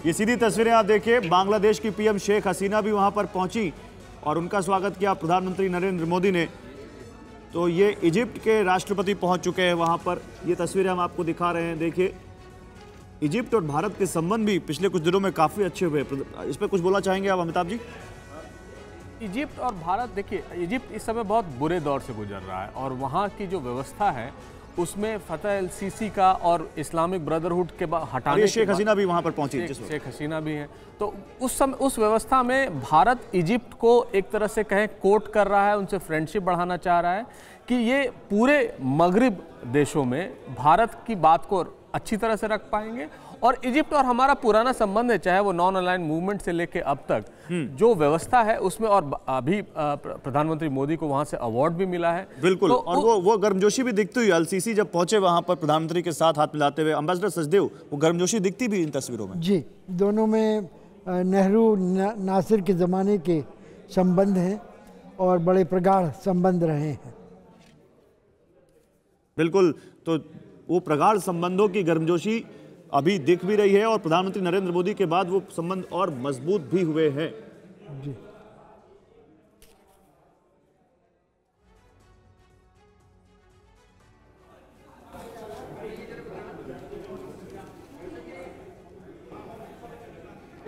ये सीधी तस्वीरें आप देखिए, बांग्लादेश की पीएम शेख हसीना भी वहां पर पहुंची और उनका स्वागत किया प्रधानमंत्री नरेंद्र मोदी ने। तो ये इजिप्ट के राष्ट्रपति पहुंच चुके हैं वहां पर। ये तस्वीरें हम आपको दिखा रहे हैं, देखिए। इजिप्ट और भारत के संबंध भी पिछले कुछ दिनों में काफी अच्छे हुए। इस पर कुछ बोलना चाहेंगे आप अमिताभ जी? इजिप्ट और भारत, देखिए इजिप्ट इस समय बहुत बुरे दौर से गुजर रहा है और वहाँ की जो व्यवस्था है उसमें फतेह अल सीसी का और इस्लामिक ब्रदरहुड के हटाने, शेख हसीना भी वहां पर पहुंची, शेख हसीना भी है। तो उस समय उस व्यवस्था में भारत इजिप्ट को एक तरह से कहें कोट कर रहा है, उनसे फ्रेंडशिप बढ़ाना चाह रहा है कि ये पूरे मगरिब देशों में भारत की बात को अच्छी तरह से रख पाएंगे। और इजिप्ट और हमारा पुराना संबंध है, चाहे वो नॉन अलाइन मूवमेंट से लेके अब तक जो व्यवस्था है उसमें, और अभी प्रधानमंत्री मोदी को वहां से अवार्ड भी मिला है। बिल्कुल। तो और वो गर्मजोशी भी दिखती हुई अल सीसी जब पहुंचे वहां पर प्रधानमंत्री के साथ हाथ मिलाते हुए, एम्बेसडर सचदेव, वो गर्मजोशी दिखती भी इन तस्वीरों में। जी, दोनों में नेहरू नासिर के ज़माने के संबंध हैं और बड़े प्रगाढ़ संबंध रहे हैं। बिल्कुल। तो वो प्रगाढ़ संबंधों की गर्मजोशी अभी दिख भी रही है और प्रधानमंत्री नरेंद्र मोदी के बाद वो संबंध और मजबूत भी हुए हैं। जी।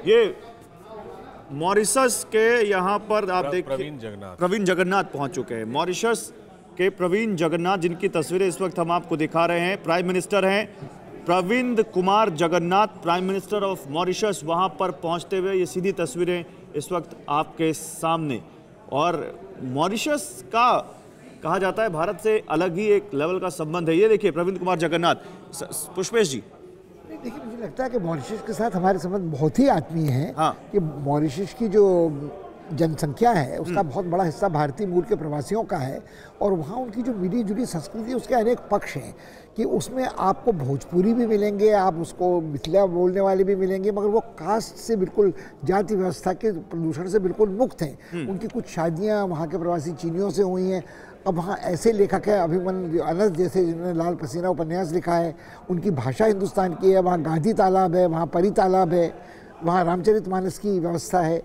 ये मॉरिशस के यहाँ पर आप देखिए प्रवीण जगन्नाथ पहुंच चुके हैं। मॉरिशस के प्रवीण जगन्नाथ, जिनकी तस्वीरें इस वक्त हम आपको दिखा रहे हैं, प्राइम मिनिस्टर हैं Pravind Kumar Jugnauth, prime minister of Mauritius, वहां पर पहुंचते हुए ये सीधी तस्वीरें इस वक्त आपके सामने। और मॉरिशस का कहा जाता है भारत से अलग ही एक लेवल का संबंध है। ये देखिए प्रविंद कुमार जगन्नाथ। पुष्पेश जी, देखिए मुझे लगता है कि मॉरिशस के साथ हमारे संबंध बहुत ही आत्मीय हैं। हाँ। कि मॉरिशस की जो जनसंख्या है उसका बहुत बड़ा हिस्सा भारतीय मूल के प्रवासियों का है और वहाँ उनकी जो मिली जुली संस्कृति, उसके अनेक पक्ष हैं कि उसमें आपको भोजपुरी भी मिलेंगे, आप उसको मिथिला बोलने वाले भी मिलेंगे, मगर वो कास्ट से बिल्कुल, जाति व्यवस्था के प्रदूषण से बिल्कुल मुक्त हैं। उनकी कुछ शादियाँ वहाँ के प्रवासी चीनियों से हुई हैं। अब वहाँ ऐसे लेखक हैं अभिमन्यु अनस जैसे, जिन्होंने लाल पसीना उपन्यास लिखा है, उनकी भाषा हिंदुस्तान की है। वहाँ गांधी तालाब है, वहाँ परी तालाब है, वहाँ रामचरितमानस की व्यवस्था है।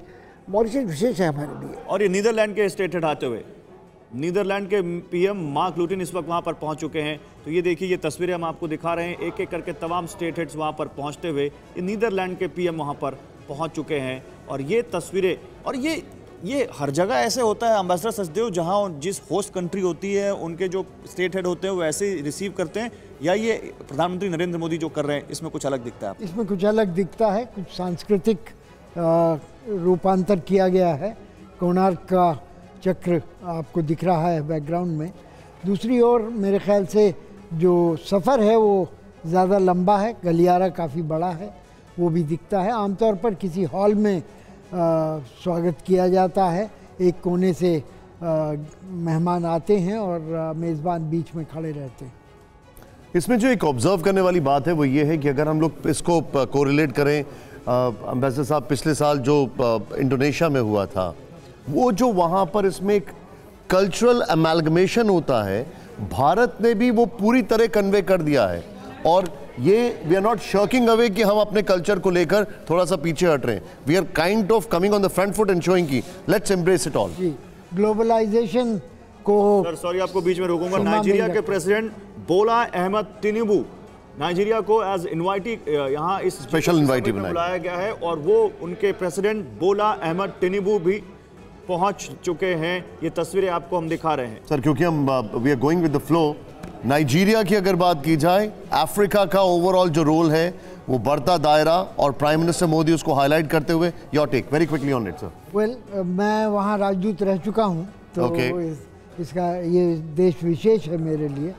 मॉरिशस विशेष है हमारे लिए। और ये नीदरलैंड के स्टेट हेड आते हुए, नीदरलैंड के पीएम मार्क लूटिन इस वक्त वहां पर पहुंच चुके हैं। तो ये देखिए, ये तस्वीरें हम आपको दिखा रहे हैं, एक एक करके तमाम स्टेट हेड्स वहां पर पहुंचते हुए। ये नीदरलैंड के पीएम वहां पर पहुंच चुके हैं और ये तस्वीरें, और ये हर जगह ऐसे होता है एम्बेसडर सचदेव, जहां जिस होस्ट कंट्री होती है उनके जो स्टेट हेड होते हैं वो ऐसे रिसीव करते हैं, या ये प्रधानमंत्री नरेंद्र मोदी जो कर रहे हैं इसमें कुछ अलग दिखता है? इसमें कुछ अलग दिखता है, कुछ सांस्कृतिक रूपांतर किया गया है। कोणार्क का चक्र आपको दिख रहा है बैकग्राउंड में। दूसरी ओर मेरे ख्याल से जो सफ़र है वो ज़्यादा लंबा है, गलियारा काफ़ी बड़ा है, वो भी दिखता है। आमतौर पर किसी हॉल में स्वागत किया जाता है, एक कोने से मेहमान आते हैं और मेज़बान बीच में खड़े रहते हैं। इसमें जो एक ऑब्जर्व करने वाली बात है वो ये है कि अगर हम लोग इसको कोरिलेट करें, एम्बेसडर साहब, पिछले साल जो इंडोनेशिया में हुआ था, वो जो वहाँ पर इसमें एक कल्चरल अमेलगमेशन होता है, भारत ने भी वो पूरी तरह कन्वे कर दिया है। और ये वी आर नॉट शर्किंग अवे कि हम अपने कल्चर को लेकर थोड़ा सा पीछे हट रहे हैं। We are kind of coming on the front foot and showing की लेट्स एम्ब्रेस इट ऑल। जी, ग्लोबलाइजेशन को, सर सॉरी आपको बीच में रोकूंगा, नाइजीरिया के president Bola Ahmed Tinubu, Nigeria को एज इनवाइटी यहाँ इस स्पेशल इनवाइटी बुलाया गया है और वो उनके प्रेसिडेंट बोला अहमद तिनुबू भी पहुंच चुके हैं। ये तस्वीरें आपको हम दिखा रहे हैं सर, क्योंकि हम we are going with the flow. Nigeria की अगर बात की जाए, अफ्रीका का ओवरऑल जो रोल है वो बढ़ता दायरा, और प्राइम मिनिस्टर मोदी उसको हाईलाइट करते हुए, your take very quickly on it sir. Well, मैं वहाँ राजदूत रह चुका हूँ, तो इसका ये देश विशेष है मेरे लिए।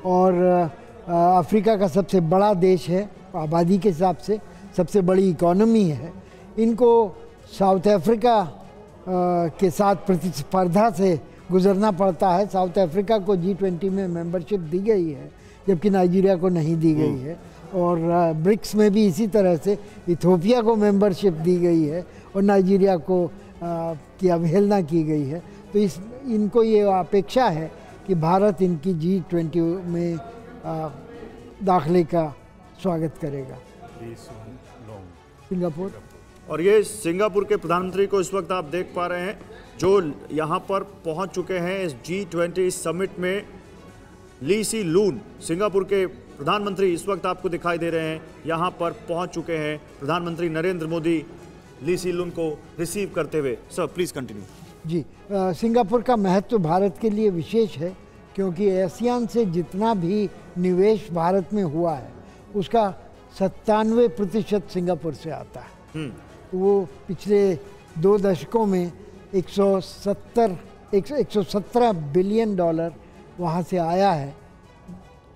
और अफ्रीका का सबसे बड़ा देश है, आबादी के हिसाब से सबसे बड़ी इकोनॉमी है। इनको साउथ अफ्रीका के साथ प्रतिस्पर्धा से गुजरना पड़ता है। साउथ अफ्रीका को G20 में मेंबरशिप दी गई है, जबकि नाइजीरिया को नहीं दी गई है। और ब्रिक्स में भी इसी तरह से इथियोपिया को मेंबरशिप दी गई है और नाइजीरिया को की अवहेलना की गई है। तो इनको ये अपेक्षा है कि भारत इनकी G20 में दाखिले का स्वागत करेगा। सिंगापुर। और ये सिंगापुर के प्रधानमंत्री को इस वक्त आप देख पा रहे हैं जो यहाँ पर पहुँच चुके हैं इस G20 समिट में। ली सी लून सिंगापुर के प्रधानमंत्री इस वक्त आपको दिखाई दे रहे हैं, यहाँ पर पहुँच चुके हैं प्रधानमंत्री नरेंद्र मोदी ली सी लून को रिसीव करते हुए। Sir please continue. जी, सिंगापुर का महत्व भारत के लिए विशेष है क्योंकि आसियान से जितना भी निवेश भारत में हुआ है उसका 97% सिंगापुर से आता है। वो पिछले 2 दशकों में 117 बिलियन डॉलर वहाँ से आया है।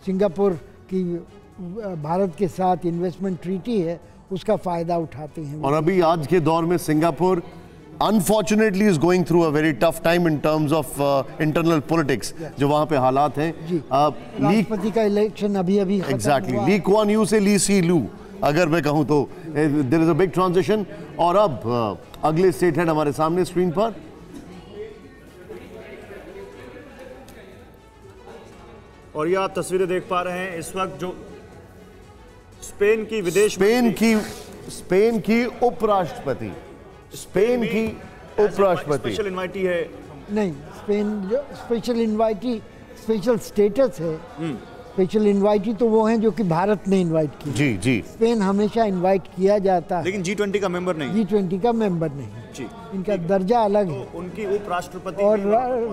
सिंगापुर की भारत के साथ इन्वेस्टमेंट ट्रीटी है, उसका फ़ायदा उठाते हैं। और अभी आज के दौर में Singapore unfortunately is going through a very tough time in terms of internal politics, जो वहाँ पे हालात हैं। राष्ट्रपति का इलेक्शन अभी एग्जैक्टली ली कुआन यू से ली सी लू अगर मैं कहूँ तो there is a big transition. और अब अगले स्टेट हेड हमारे सामने स्क्रीन पर। और ये आप तस्वीरें देख पा रहे हैं इस वक्त जो स्पेन की उपराष्ट्रपति स्पेशल इनवाइटी है। नहीं, स्पेन जो स्पेशल इनवाइटी स्पेशल स्टेटस है। स्पेशल इनवाइटी तो वो हैं जो कि भारत ने इनवाइट किया। जी जी। स्पेन हमेशा इनवाइट किया जाता है लेकिन G20 का मेंबर नहीं। G20 का मेंबर नहीं जी। इनका दर्जा अलग है। तो उनकी उपराष्ट्रपति और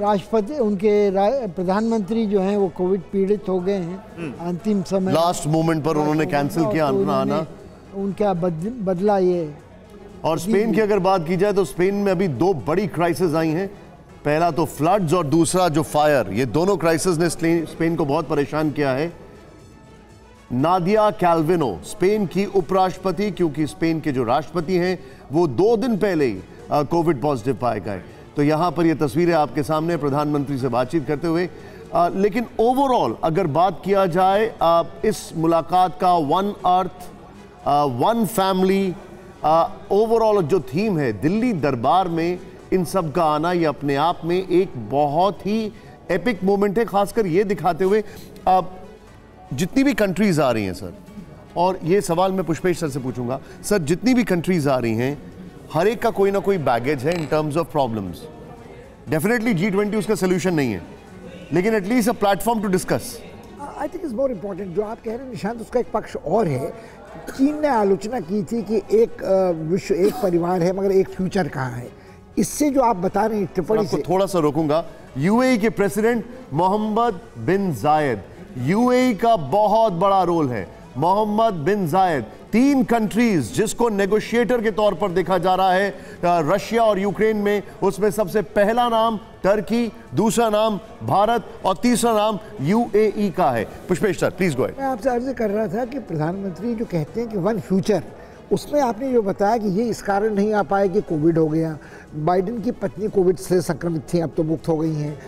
राष्ट्रपति उनके प्रधानमंत्री जो हैं वो कोविड पीड़ित हो गए हैं अंतिम समय, लास्ट मोमेंट पर उन्होंने कैंसिल किया आना। उनका बदला ये। और स्पेन की अगर बात की जाए तो स्पेन में अभी 2 बड़ी क्राइसिस आई हैं। पहला तो फ्लड्स और दूसरा जो फायर, ये दोनों क्राइसिस ने स्पेन को बहुत परेशान किया है। नादिया कैल्विनो स्पेन की उपराष्ट्रपति, क्योंकि स्पेन के जो राष्ट्रपति हैं वो 2 दिन पहले ही कोविड पॉजिटिव पाए गए। तो यहाँ पर ये तस्वीरें आपके सामने प्रधानमंत्री से बातचीत करते हुए। लेकिन ओवरऑल अगर बात किया जाए इस मुलाकात का one earth one family overall जो थीम है दिल्ली दरबार में इन सब का आना, ये अपने आप में एक बहुत ही एपिक मोमेंट है। खासकर ये दिखाते हुए जितनी भी कंट्रीज आ रही हैं सर, और ये सवाल मैं पुष्पेश सर से पूछूंगा सर, जितनी भी कंट्रीज आ रही हैं हर एक का कोई ना कोई बैगेज है in terms of problems. Definitely G20 उसका सोल्यूशन नहीं है, लेकिन at least a platform to discuss. I think is more important. जो आप कह रहे हैं निशांत, उसका एक पक्ष और है। चीन ने आलोचना की थी कि एक विश्व एक परिवार है मगर एक फ्यूचर कहाँ है। इससे जो आप बता रहे हैं टिप्पणी से थोड़ा सा रोकूंगा। यूएई के प्रेसिडेंट मोहम्मद बिन जायद, यूएई का बहुत बड़ा रोल है। मोहम्मद बिन जायद 3 कंट्रीज जिसको नेगोशिएटर के तौर पर देखा जा रहा है रशिया और यूक्रेन में, उसमें सबसे पहला नाम टर्की, दूसरा नाम भारत और तीसरा नाम यूएई का है। Pushpesh sir please go ahead. मैं आपसे अर्ज कर रहा था कि प्रधानमंत्री जो कहते हैं कि वन फ्यूचर, उसमें आपने जो बताया कि ये इस कारण नहीं आ पाए कि कोविड हो गया। बाइडेन की पत्नी कोविड से संक्रमित थी, अब तो मुक्त हो गई हैं।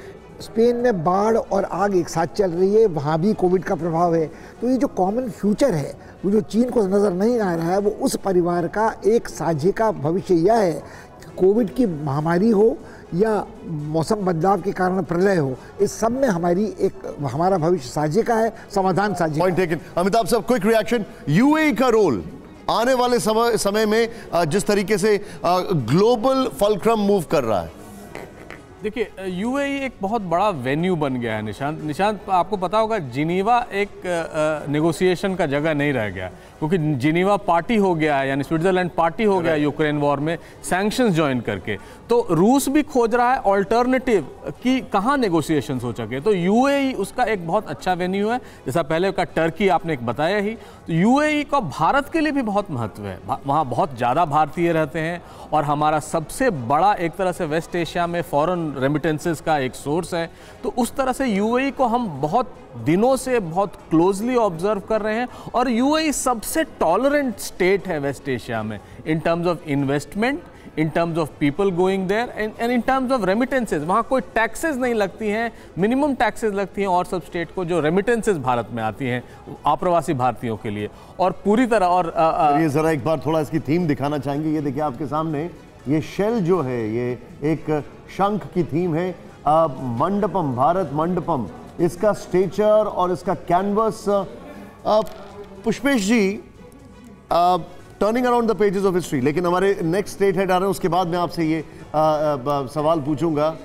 स्पेन में बाढ़ और आग एक साथ चल रही है, वहाँ भी कोविड का प्रभाव है। तो ये जो कॉमन फ्यूचर है वो जो चीन को नज़र नहीं आ रहा है, वो उस परिवार का एक साझे का भविष्य यह है कि कोविड की महामारी हो या मौसम बदलाव के कारण प्रलय हो, इस सब में हमारा भविष्य साझे का है, समाधान साझे। Point taken. अमिताभ साहब क्विक रिएक्शन, यूएई का रोल आने वाले समय में जिस तरीके से ग्लोबल फलक्रम मूव कर रहा है। देखिए, यूएई एक बहुत बड़ा वेन्यू बन गया है। निशांत आपको पता होगा जिनीवा एक नेगोशिएशन का जगह नहीं रह गया, क्योंकि जिनीवा पार्टी हो गया है, यानी स्विट्जरलैंड पार्टी हो गया यूक्रेन वॉर में सैंक्शंस ज्वाइन करके। तो रूस भी खोज रहा है ऑल्टरनेटिव कि कहाँ नेगोशिएशंस हो सके। तो यूएई उसका एक बहुत अच्छा वेन्यू है। जैसा पहले का टर्की आपने एक बताया ही, तो यूएई का भारत के लिए भी बहुत महत्व है। वहाँ बहुत ज़्यादा भारतीय रहते हैं और हमारा सबसे बड़ा एक तरह से वेस्ट एशिया में फॉरेन रेमिटेंसेस का एक सोर्स है। तो उस तरह से यूएई को हम बहुत दिनों से बहुत क्लोजली ऑब्जर्व कर रहे हैं। और यूएई सबसे टॉलरेंट स्टेट है वेस्ट एशिया में in terms of investment, in terms of people going there and in terms of remittances. वहाँ कोई टैक्सेस नहीं लगती हैं, मिनिमम टैक्सेस लगती हैं और सब स्टेट को, जो रेमिटेंसेज भारत में आती हैं आप्रवासी भारतीयों के लिए। और पूरी तरह और ये ज़रा एक बार थोड़ा इसकी थीम दिखाना चाहेंगे। ये देखिए आपके सामने ये शेल जो है, ये एक शंख की थीम है। मंडपम, भारत मंडपम, इसका स्टेचर और इसका canvas. Pushpesh ji, turning around the pages of history. लेकिन हमारे नेक्स्ट स्टेट हेड आ रहे हैं, उसके बाद मैं आपसे ये सवाल पूछूंगा।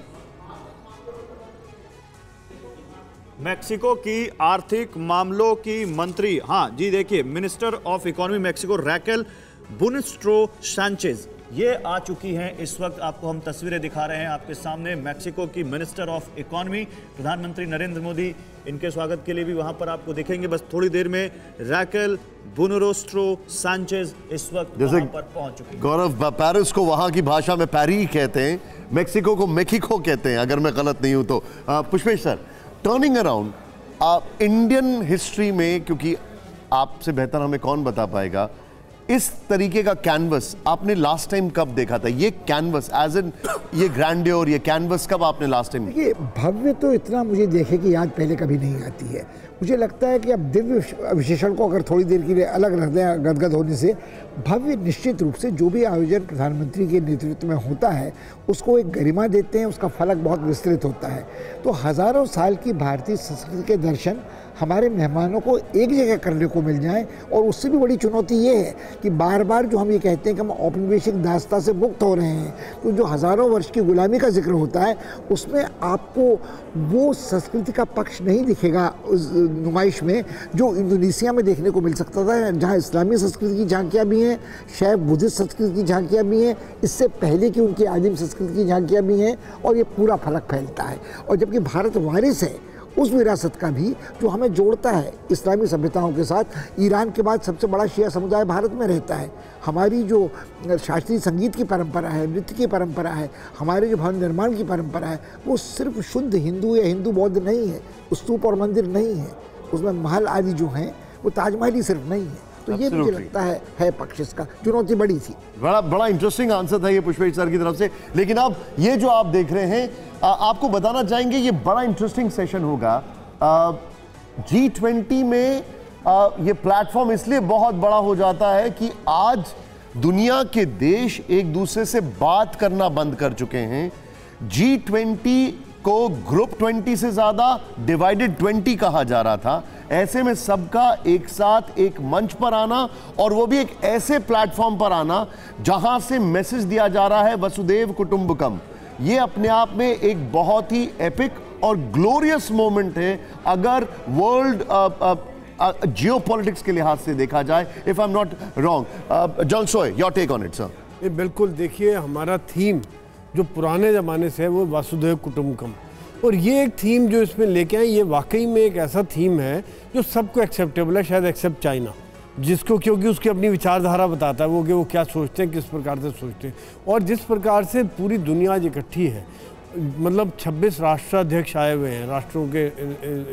मैक्सिको की आर्थिक मामलों की मंत्री, हाँ जी, देखिए, minister of economy Mexico Raquel Buenrostro Sanchez ये आ चुकी हैं। इस वक्त आपको हम तस्वीरें दिखा रहे हैं आपके सामने। मैक्सिको की मिनिस्टर ऑफ इकोनॉमी, प्रधानमंत्री नरेंद्र मोदी इनके स्वागत के लिए भी वहां पर आपको देखेंगे बस थोड़ी देर में। रैकेल बुनस्ट्रो सैंचेज इस वक्त वहां पर पहुंच चुकी है। गौरव, पेरिस को वहां की भाषा में पैरी कहते हैं, मैक्सिको को मेक्सिको कहते हैं, अगर मैं गलत नहीं हूं तो। Pushpesh sir, turning around Indian history में, क्योंकि आपसे बेहतर हमें कौन बता पाएगा, इस तरीके का कैनवस आपने लास्ट टाइम कब देखा था? ये कैनवस एज इन ये ग्रैंडियर, ये कैनवस कब आपने लास्ट टाइम? देखिए, भव्य तो इतना मुझे देखे कि याद पहले कभी नहीं आती है। मुझे लगता है कि अब दिव्य विशेषण को अगर थोड़ी देर के लिए अलग रख दें गदगद होने से, भव्य निश्चित रूप से जो भी आयोजन प्रधानमंत्री के नेतृत्व में होता है उसको एक गरिमा देते हैं, उसका फलक बहुत विस्तृत होता है। तो हज़ारों साल की भारतीय संस्कृति के दर्शन हमारे मेहमानों को एक जगह करने को मिल जाए, और उससे भी बड़ी चुनौती ये है कि बार बार जो हम ये कहते हैं कि हम औपनिवेशिक दास्ता से मुक्त हो रहे हैं, तो जो हज़ारों वर्ष की गुलामी का जिक्र होता है उसमें आपको वो संस्कृति का पक्ष नहीं दिखेगा उस नुमाइश में जो इंडोनेशिया में देखने को मिल सकता था, जहाँ इस्लामी संस्कृति की झांकियाँ भी हैं, शैव बुद्धिस्ट संस्कृति की झांकियाँ भी हैं, इससे पहले की उनकी आदिम संस्कृति की झांकियाँ भी हैं, और ये पूरा फलक फैलता है। और जबकि भारत वारिस है उस विरासत का भी जो हमें जोड़ता है इस्लामी सभ्यताओं के साथ। ईरान के बाद सबसे बड़ा शिया समुदाय भारत में रहता है। हमारी जो शास्त्रीय संगीत की परंपरा है, नृत्य की परंपरा है, हमारे जो भवन निर्माण की परंपरा है, वो सिर्फ शुद्ध हिंदू या हिंदू बौद्ध नहीं है, स्तूप और मंदिर नहीं है, उसमें महल आदि जो हैं वो ताजमहल ही सिर्फ नहीं है। तो ये मुझे लगता है पक्ष इसका, चुनौती बड़ी थी। बड़ा इंटरेस्टिंग आंसर था ये पुष्पेश सर की तरफ से। लेकिन अब ये जो आप देख रहे हैं, आपको बताना चाहेंगे ये बड़ा इंटरेस्टिंग सेशन होगा। G20 में ये प्लेटफॉर्म इसलिए बहुत बड़ा हो जाता है कि आज दुनिया के देश एक दूसरे से बात करना बंद कर चुके हैं। G20 को ग्रुप 20 से ज्यादा डिवाइडेड 20 कहा जा रहा था। ऐसे में सबका एक साथ एक मंच पर आना, और वो भी एक ऐसे प्लेटफॉर्म पर आना जहां से मैसेज दिया जा रहा है वसुदेव कुटुंबकम, ये अपने आप में एक बहुत ही एपिक और ग्लोरियस मोमेंट है अगर वर्ल्ड जियोपॉलिटिक्स के लिहाज से देखा जाए, if I am not wrong. John सोय, your take on it sir. बिल्कुल, देखिए, हमारा थीम जो पुराने ज़माने से है वो वासुदेव कुटुंबकम, और ये एक थीम जो इसमें लेके आए, ये वाकई में एक ऐसा थीम है जो सबको एक्सेप्टेबल है, शायद एक्सेप्ट चाइना, जिसको, क्योंकि उसकी अपनी विचारधारा बताता है वो कि वो क्या सोचते हैं, किस प्रकार से सोचते हैं, और जिस प्रकार से पूरी दुनिया आज इकट्ठी है। मतलब 26 राष्ट्राध्यक्ष आए हुए हैं, राष्ट्रों के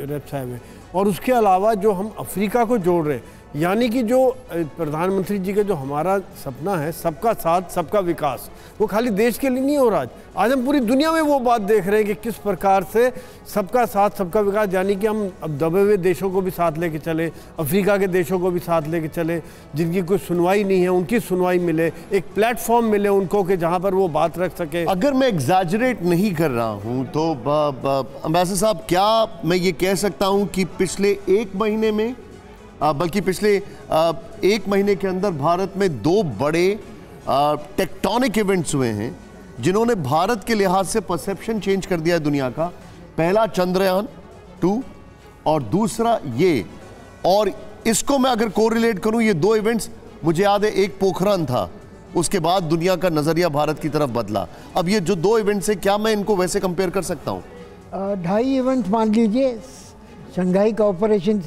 रेप्स आए हुए हैं, और उसके अलावा जो हम अफ्रीका को जोड़ रहे हैं, यानी कि जो प्रधानमंत्री जी का जो हमारा सपना है सबका साथ सबका विकास, वो खाली देश के लिए नहीं हो रहा। आज हम पूरी दुनिया में वो बात देख रहे हैं कि किस प्रकार से सबका साथ सबका विकास, यानी कि हम अब दबे हुए देशों को भी साथ लेके चले, अफ्रीका के देशों को भी साथ लेके चले, जिनकी कोई सुनवाई नहीं है उनकी सुनवाई मिले, एक प्लेटफॉर्म मिले उनको कि जहाँ पर वो बात रख सके। अगर मैं एग्जैजरेट नहीं कर रहा हूँ तो अम्बेसडर साहब, क्या मैं ये कह सकता हूँ कि पिछले एक महीने में, बल्कि पिछले एक महीने के अंदर भारत में दो बड़े टेक्टोनिक इवेंट्स हुए हैं जिन्होंने भारत के लिहाज से परसेप्शन चेंज कर दिया है दुनिया का। पहला चंद्रयान 2 और दूसरा ये, और इसको मैं अगर कोरिलेट करूं, ये दो इवेंट्स मुझे याद है, एक पोखरान था, उसके बाद दुनिया का नजरिया भारत की तरफ बदला। अब ये जो दो इवेंट्स है, क्या मैं इनको वैसे कंपेयर कर सकता हूं? 2.5 इवेंट मान लीजिए, शंघाई कोऑपरेशन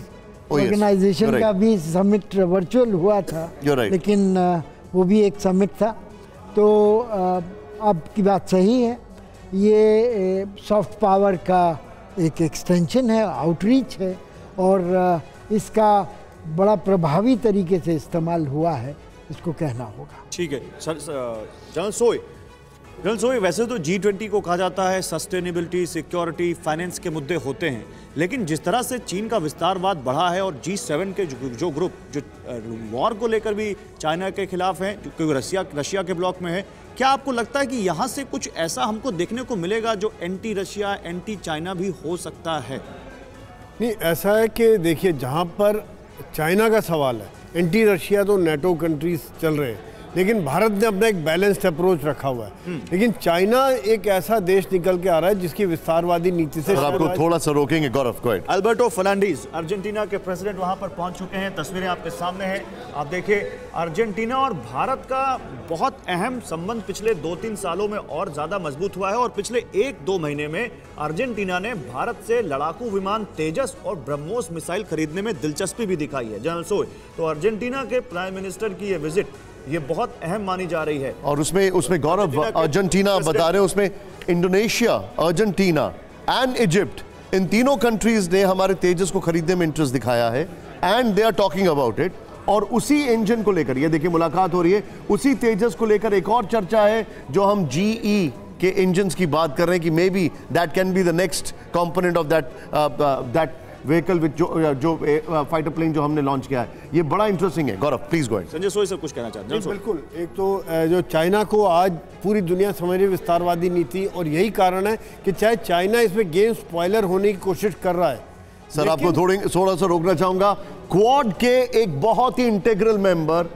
ऑर्गेनाइजेशन का भी समिट वर्चुअल हुआ था, लेकिन वो भी एक समिट था। तो आपकी बात सही है, ये सॉफ्ट पावर का एक एक्सटेंशन है, आउटरीच है, और इसका बड़ा प्रभावी तरीके से इस्तेमाल हुआ है, इसको कहना होगा। ठीक है सर। जनरल सोय, वैसे तो G20 को कहा जाता है सस्टेनेबिलिटी, सिक्योरिटी, फाइनेंस के मुद्दे होते हैं, लेकिन जिस तरह से चीन का विस्तारवाद बढ़ा है और G7 के जो ग्रुप जो वॉर को लेकर भी चाइना के खिलाफ हैं, क्योंकि रशिया के ब्लॉक में है, क्या आपको लगता है कि यहाँ से कुछ ऐसा हमको देखने को मिलेगा जो एंटी रशिया, एंटी चाइना भी हो सकता है? नहीं, ऐसा है कि देखिए, जहाँ पर चाइना का सवाल है एंटी रशिया तो NATO कंट्रीज चल रहे हैं, लेकिन भारत ने अपना एक बैलेंस्ड अप्रोच रखा हुआ है। लेकिन चाइना एक ऐसा देश निकल के आ रहा है जिसकी विस्तारवादी नीति से आपको थोड़ा सा रोकेंगे गौरव। अल्बर्टो फर्नांडीज अर्जेंटीना के प्रेसिडेंट वहां पर पहुंच चुके हैं, तस्वीरें आपके सामने हैं। आप देखिए अर्जेंटीना और भारत का बहुत अहम संबंध पिछले 2-3 सालों में और ज्यादा मजबूत हुआ है और पिछले 1-2 महीने में अर्जेंटीना ने भारत से लड़ाकू विमान तेजस और ब्रह्मोस मिसाइल खरीदने में दिलचस्पी भी दिखाई है। जनरल सोय, तो अर्जेंटीना के प्राइम मिनिस्टर की ये विजिट ये बहुत अहम मानी जा रही है। और उसमें गौरव अर्जेंटीना बता रहे हैं, उसमें इंडोनेशिया, अर्जेंटीना एंड इजिप्ट, इन तीनों कंट्रीज ने हमारे तेजस को खरीदने में इंटरेस्ट दिखाया है and they are talking about it. और उसी इंजन को लेकर ये देखिए मुलाकात हो रही है, उसी तेजस को लेकर एक और चर्चा है जो हम GE के इंजन्स की बात कर रहे हैं कि may be that can be the next component of that vehicle with जो फाइटर प्लेन जो हमने लॉन्च किया है। ये बड़ा इंटरेस्टिंग है। गौरव प्लीज गो अहेड। संजय सोई सर कुछ कहना चाहते हैं? बिल्कुल, एक तो जो चाइना को आज पूरी दुनिया समझ रही विस्तारवादी नीति, और यही कारण है कि चाहे चाइना इसमें गेम स्पॉइलर होने की कोशिश कर रहा है। सर आपको थोड़ा सा रोकना चाहूंगा। क्वाड के एक बहुत ही इंटीग्रल मेंबर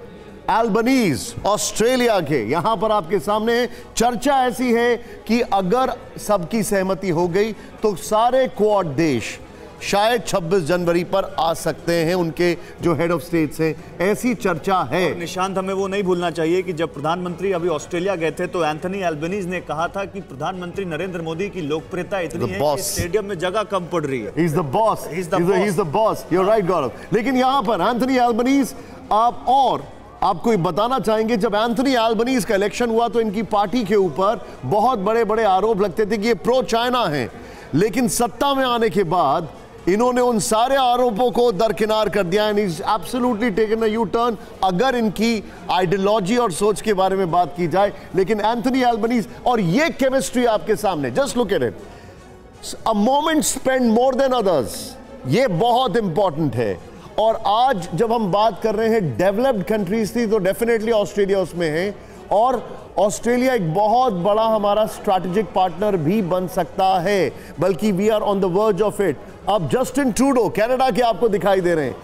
एल्बनीज ऑस्ट्रेलिया के यहां पर आपके सामने चर्चा ऐसी है कि अगर सबकी सहमति हो गई तो सारे क्वाड देश शायद 26 जनवरी पर आ सकते हैं, उनके जो हेड ऑफ स्टेट्स हैं, ऐसी चर्चा है। निशांत, हमें वो नहीं भूलना चाहिए कि जब प्रधानमंत्री अभी ऑस्ट्रेलिया गए थे तो एंथनी एल्बनीज ने कहा था कि प्रधानमंत्री नरेंद्र मोदी की लोकप्रियता इतनी है कि स्टेडियम में जगह कम पड़ रही है। He's the boss. He's the boss. You're right, गौरव। लेकिन यहां पर एंथनी एल्बनीज आपको बताना चाहेंगे, जब एंथनी एल्बनीज का इलेक्शन हुआ तो इनकी पार्टी के ऊपर बहुत बड़े बड़े आरोप लगते थे कि ये प्रो चाइना हैं, लेकिन सत्ता में आने के बाद इन्होंने उन सारे आरोपों को दरकिनार कर दिया and is absolutely taken a U turn अगर इनकी आइडियोलॉजी और सोच के बारे में बात की जाए। लेकिन एंथनी एल्बनीज और ये केमिस्ट्री आपके सामने, just look at it, a moment spend more than others, ये बहुत इंपॉर्टेंट है। और आज जब हम बात कर रहे हैं डेवलप्ड कंट्रीज थी तो डेफिनेटली ऑस्ट्रेलिया उसमें है, और ऑस्ट्रेलिया एक बहुत बड़ा हमारा स्ट्रैटेजिक पार्टनर भी बन सकता है, बल्कि we are on the verge of it. अब जस्टिन ट्रूडो कनाडा के आपको दिखाई दे रहे हैं,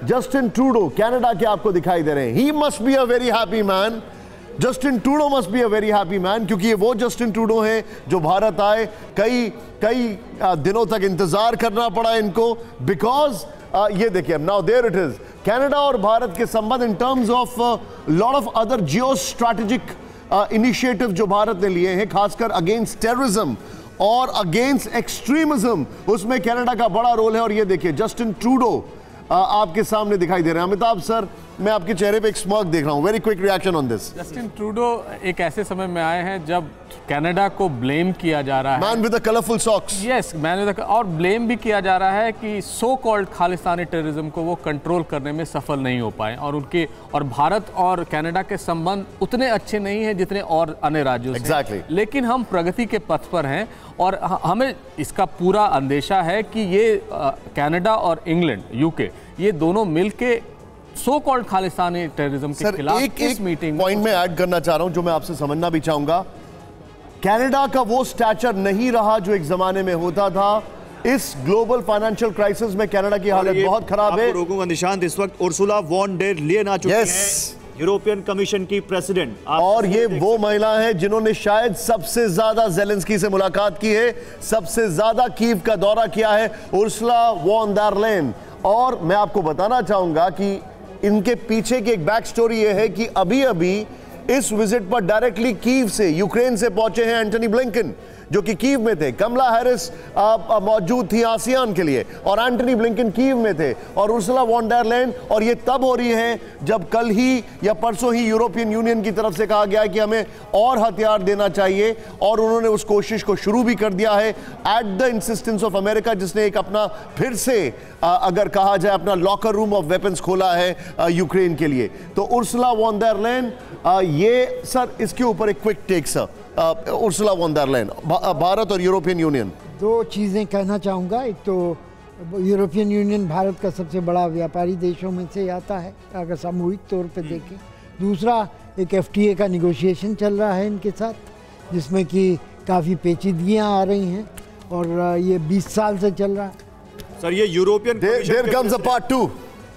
जस्टिन ट्रूडो कनाडा के आपको दिखाई दे रहे हैं। He must be a very happy man, Justin Trudeau must be a very happy man, क्योंकि ये वो जस्टिन ट्रूडो हैं जो भारत आए, कई दिनों तक इंतजार करना पड़ा इनको, बिकॉज ये देखिए now there it is, Canada और भारत के संबंध in terms of lot of other geo strategic initiative जो भारत ने लिए हैं, खासकर अगेंस्ट टेररिज्म और अगेंस्ट एक्सट्रीमिज्म, उसमें कनाडा का बड़ा रोल है। और ये देखिए जस्टिन ट्रूडो आपके सामने दिखाई दे रहे हैं। अमिताभ सर, मैं आपके चेहरे पे एक स्मार्क देख रहा हूं, very quick reaction on this. Justin Trudeau एक ऐसे समय में आए हैं जब कनाडा को ब्लेम किया जा रहा है, man with the colourful socks, yes man with the, और ब्लेम भी किया जा रहा है कि सो कॉल्ड खालिस्तानी टेररिज्म को वो कंट्रोल करने में सफल नहीं हो पाए, और भारत और कनाडा के संबंध उतने अच्छे नहीं हैं जितने और अन्य राज्यों से। Exactly. लेकिन हम प्रगति के पथ पर हैं और हमें इसका पूरा अंदेशा है कि ये कनाडा और इंग्लैंड, यूके, ये दोनों मिलके सो कॉल्ड खालिस्तानी टेररिज्म के खिलाफ इस मीटिंग पॉइंट में ऐड करना चाह रहा हूं जो मैं आपसे समझना भी चाहूंगा। कनाडा का वो स्टैचर नहीं रहा जो एक जमाने में होता था। इस ग्लोबल फाइनेंशियल क्राइसिस में कनाडा की हालत बहुत खराब है। रोकूंगा निशांत, इस वक्त उर्सुला वॉन डेर लियन आ चुकी हैं, यूरोपियन कमीशन की प्रेसिडेंट, और ये वो महिला है जिन्होंने शायद सबसे ज्यादा जेलेंस्की से मुलाकात की है, सबसे ज्यादा कीव का दौरा किया है, उर्सुला वॉन डेर लेyen। और मैं आपको बताना चाहूंगा कि इनके पीछे की एक बैक स्टोरी ये है कि अभी अभी इस विजिट पर डायरेक्टली कीव से, यूक्रेन से पहुंचे हैं एंटनी ब्लिंकन, जो कि कीव में थे। कमला हैरिस मौजूद थी आसियान के लिए और एंटनी ब्लिंकन कीव में थे, और उर्सुला वॉन डेर लेyen। और ये तब हो रही है जब कल ही या परसों ही यूरोपियन यूनियन की तरफ से कहा गया है कि हमें और हथियार देना चाहिए, और उन्होंने उस कोशिश को शुरू भी कर दिया है at the insistence of America, जिसने एक अपना फिर से अगर कहा जाए अपना लॉकर रूम ऑफ वेपन्स खोला है यूक्रेन के लिए। तो उर्सुला वॉन डेर लेyen, ये सर इसके ऊपर एक quick take sir, Ursula von der Leyen, Bharat और यूरोपियन यूनियन। दो चीज़ें कहना चाहूँगा। एक तो यूरोपियन यूनियन भारत का सबसे बड़ा व्यापारी देशों में से आता है अगर सामूहिक तौर पे देखें। दूसरा, एक FTA का निगोशिएशन चल रहा है इनके साथ, जिसमें कि काफ़ी पेचीदगियाँ आ रही हैं, और ये 20 साल से चल रहा है। सर ये European there comes a part 2।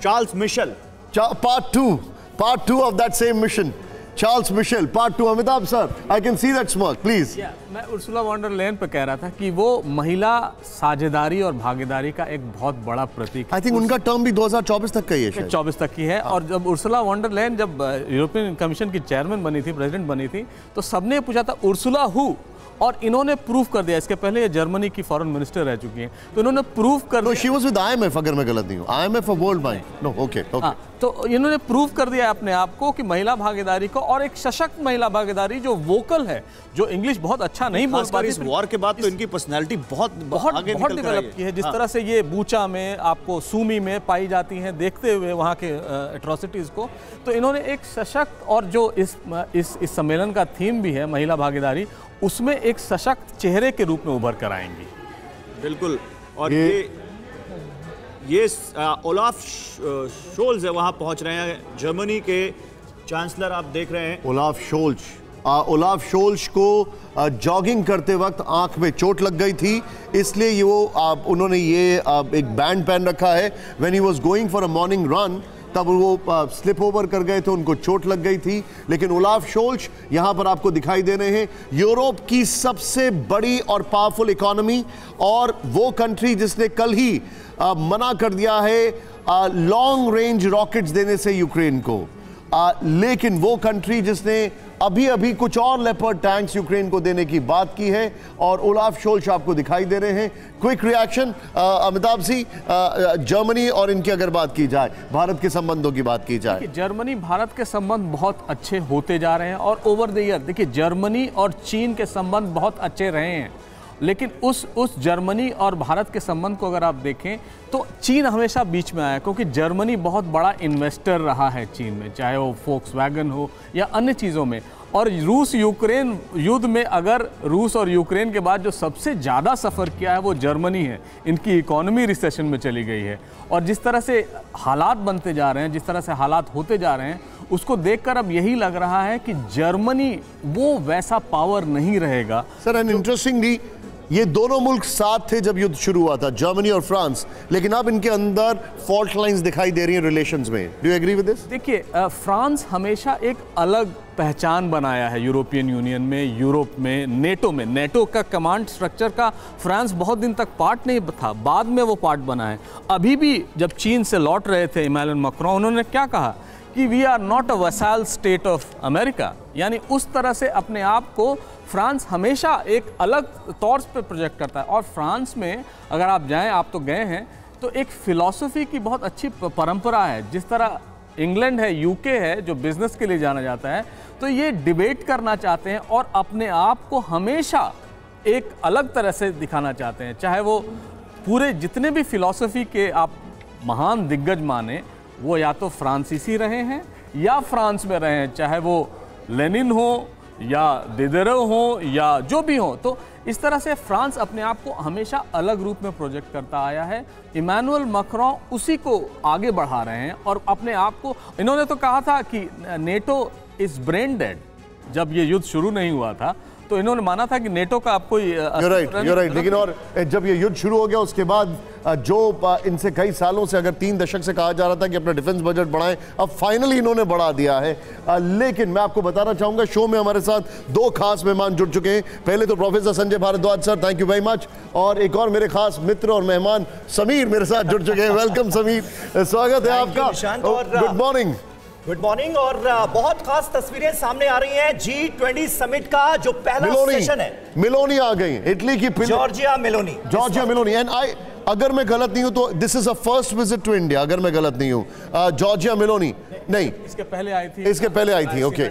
Charles Michel Part 2 of that same mission. Charles Michel, Part 2. Amitabh sir, I can see that smirk, please. मैं उर्सुला वॉन डर लेयन पे कह रहा था कि वो महिला साझेदारी और भागीदारी का एक बहुत बड़ा प्रतीक। आई थिंक उनका टर्म भी 2024 तक का ही है, 24 तक की है। और जब उर्सुला वॉन डर लेयन जब यूरोपियन कमीशन की चेयरमैन बनी थी, प्रेसिडेंट बनी थी, तो सबने पूछा था उर्सुला हु, और इन्होंने प्रूव कर दिया। इसके पहले ये जर्मनी की फॉरेन मिनिस्टर रह चुकी हैं, तो इन्होंने प्रूव कर दिया। शी वाज विद IMF, अगर मैं गलत नहीं हूं, IMF for world bank. No, okay. तो इन्होंने प्रूव कर दिया अपने आप को कि महिला भागीदारी को, और एक सशक्त महिला भागीदारी जो वोकल है, जो इंग्लिश बहुत अच्छा नहीं बोल पाती। इस वॉर के बाद तो इनकी पर्सनैलिटी बहुत डेवलप की है। जिस तरह से ये बूचा में, आपको सूमी में पाई जाती हैं, देखते हुए वहाँ के एट्रोसिटीज़ को, तो इन्होंने एक सशक्त, और जो इस सम्मेलन का थीम भी है महिला भागीदारी, उसमें एक सशक्त चेहरे के रूप में उभर कर आएंगी। बिल्कुल। और ये ओलाफ शोल्ज है, वहां पहुंच रहे हैं, जर्मनी के चांसलर आप देख रहे हैं। ओलाफ शोल्ज को जॉगिंग करते वक्त आंख में चोट लग गई थी, इसलिए उन्होंने ये एक बैंड पहन रखा है। When he was going for a morning run, तब वो स्लिप ओवर कर गए थे, उनको चोट लग गई थी। लेकिन ओलाफ शोल्ज यहां पर आपको दिखाई दे रहे हैं, यूरोप की सबसे बड़ी और पावरफुल इकोनॉमी, और वो कंट्री जिसने कल ही मना कर दिया है लॉन्ग रेंज रॉकेट्स देने से यूक्रेन को, लेकिन वो कंट्री जिसने अभी कुछ और लेपर्ड टैंक्स यूक्रेन को देने की बात की है, और ओलाफ शोल्ज आपको दिखाई दे रहे हैं। Quick reaction Amitabh ji, Germany और इनकी अगर बात की जाए, भारत के संबंधों की बात की जाए। जर्मनी भारत के संबंध बहुत अच्छे होते जा रहे हैं, और ओवर द ईयर देखिए जर्मनी और चीन के संबंध बहुत अच्छे रहे हैं, लेकिन उस जर्मनी और भारत के संबंध को अगर आप देखें तो चीन हमेशा बीच में आया, क्योंकि जर्मनी बहुत बड़ा इन्वेस्टर रहा है चीन में, चाहे वो फोक्सवैगन हो या अन्य चीज़ों में। और रूस यूक्रेन युद्ध में अगर रूस और यूक्रेन के बाद जो सबसे ज़्यादा सफ़र किया है वो जर्मनी है। इनकी इकोनॉमी रिसेशन में चली गई है, और जिस तरह से हालात बनते जा रहे हैं, जिस तरह से हालात होते जा रहे हैं, उसको देखकर अब यही लग रहा है कि जर्मनी वो वैसा पावर नहीं रहेगा। सर, एंड इंटरेस्टिंगली ये दोनों मुल्क साथ थे जब युद्ध शुरू हुआ था, जर्मनी और फ्रांस, लेकिन अब इनके अंदर फॉल्ट लाइंस दिखाई दे रही हैं रिलेशंस में। Do you agree with this? देखिए, फ्रांस हमेशा एक अलग पहचान बनाया है यूरोपियन यूनियन में, यूरोप में, नेटो में। नेटो का कमांड स्ट्रक्चर का फ्रांस बहुत दिन तक पार्ट नहीं था, बाद में वो पार्ट बना है। अभी भी जब चीन से लौट रहे थे इमैनुअल मैक्रोन, उन्होंने क्या कहा कि we are not a vassal state of America, यानी उस तरह से अपने आप को फ्रांस हमेशा एक अलग तौर पे प्रोजेक्ट करता है। और फ्रांस में अगर आप जाएं, आप तो गए हैं, तो एक फ़िलॉसफी की बहुत अच्छी परंपरा है। जिस तरह इंग्लैंड है, यूके है, जो बिज़नेस के लिए जाना जाता है, तो ये डिबेट करना चाहते हैं और अपने आप को हमेशा एक अलग तरह से दिखाना चाहते हैं। चाहे वो पूरे जितने भी फ़िलॉसफी के आप महान दिग्गज माने, वो या तो फ्रांसीसी रहे हैं या फ्रांस में रहे हैं, चाहे वो लेनिन हो या दिदेरो हो या जो भी हो। तो इस तरह से फ्रांस अपने आप को हमेशा अलग रूप में प्रोजेक्ट करता आया है। इमैनुअल मैक्रोन उसी को आगे बढ़ा रहे हैं, और अपने आप को, इन्होंने तो कहा था कि नेटो इज ब्रेन डेड। जब ये युद्ध शुरू नहीं हुआ था तो इन्होंने माना था कि नेटो का आपको You're right. लेकिन और जब ये युद्ध शुरू हो गया उसके बाद जो इनसे कई सालों से, अगर 3 दशक से कहा जा रहा था कि अपना डिफेंस बजट बढ़ाएं, अब फाइनली इन्होंने बढ़ा दिया है। लेकिन मैं आपको बताना चाहूंगा, शो में हमारे साथ 2 खास मेहमान जुड़ चुके हैं। पहले तो professor Sanjay Bhardwaj sir, thank you very much, और एक और मेरे खास मित्र और मेहमान समीर मेरे साथ जुड़ चुके हैं। वेलकम समीर, स्वागत है आपका। Good morning. Good morning. और बहुत खास तस्वीरें सामने आ रही हैं G20 समिट का जो पहला सेशन है। मेलोनी आ गई, इटली की जॉर्जिया मेलोनी। एंड अगर मैं गलत नहीं हूं तो this is a first visit to India, अगर मैं गलत नहीं हूं। जॉर्जिया मेलोनी नहीं, इसके पहले आई थी। ओके।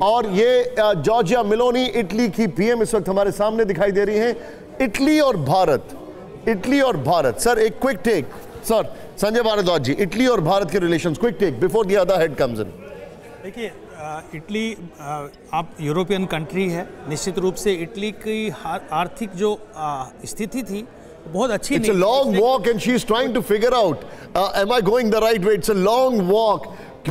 और ये जॉर्जिया मेलोनी इटली की पीएम इस वक्त हमारे सामने दिखाई दे रही हैं। इटली और भारत सर, एक quick take sir, Sanjay Bhardwaj ji, Italy और भारत के relations, quick take before the other head comes in. देखिए, इटली आप यूरोपियन कंट्री है, निश्चित रूप से इटली की आर्थिक जो स्थिति थी बहुत अच्छी नहीं। It's a long walk and she is trying to figure out, am I going the right way? It's a long walk.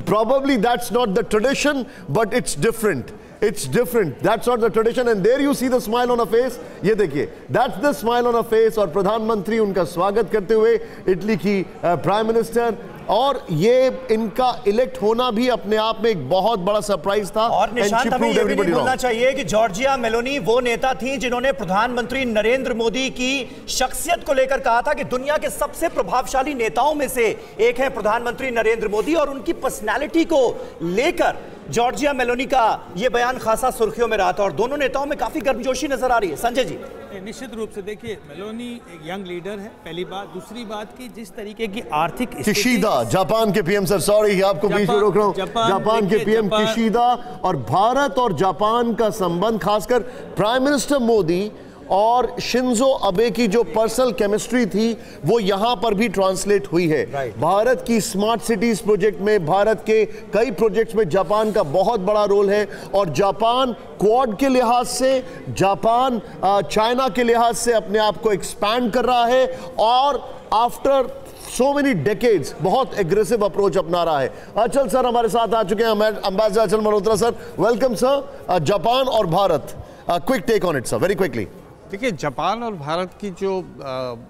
Probably that's not the tradition, but it's different. It's different. That's not the tradition. And there you see the smile on her face. ये देखिए, that's the smile on her face. और प्रधानमंत्री उनका स्वागत करते हुए Italy की prime minister और ये इनका इलेक्ट होना भी अपने आप में एक बहुत बड़ा सरप्राइज था। और निशांत, हमें ये भी नहीं भूलना चाहिए कि जॉर्जिया मेलोनी वो नेता थी जिन्होंने प्रधानमंत्री नरेंद्र मोदी की शख्सियत को लेकर कहा था कि दुनिया के सबसे प्रभावशाली नेताओं में से एक है प्रधानमंत्री नरेंद्र मोदी, और उनकी पर्सनैलिटी को लेकर जॉर्जिया मेलोनी का यह बयान खासा सुर्खियों में रहा था और दोनों नेताओं में काफी गर्मजोशी नजर आ रही है। संजय जी, निश्चित रूप से देखिए, मेलोनी एक यंग लीडर है, पहली बात। दूसरी बात की जिस तरीके की आर्थिक किशिदा, जापान के पीएम, सर सॉरी आपको बीच में रोक रहा हूं, जापान के पीएम किशिदा, और भारत और जापान का संबंध, खासकर प्राइम मिनिस्टर मोदी और शिंजो अबे की जो पर्सनल केमिस्ट्री थी वो यहां पर भी ट्रांसलेट हुई है। भारत की स्मार्ट सिटीज प्रोजेक्ट में, भारत के कई प्रोजेक्ट्स में जापान का बहुत बड़ा रोल है, और जापान क्वाड के लिहाज से, जापान चाइना के लिहाज से अपने आप को एक्सपैंड कर रहा है और आफ्टर सो मेनी डेकेड्स बहुत एग्रेसिव अप्रोच अपना रहा है। अचल सर हमारे साथ आ चुके हैं, ambassador Achal Malhotra sir, welcome sir. Japan और Bharat, quick take on it sir, very quickly. देखिए, जापान और भारत की जो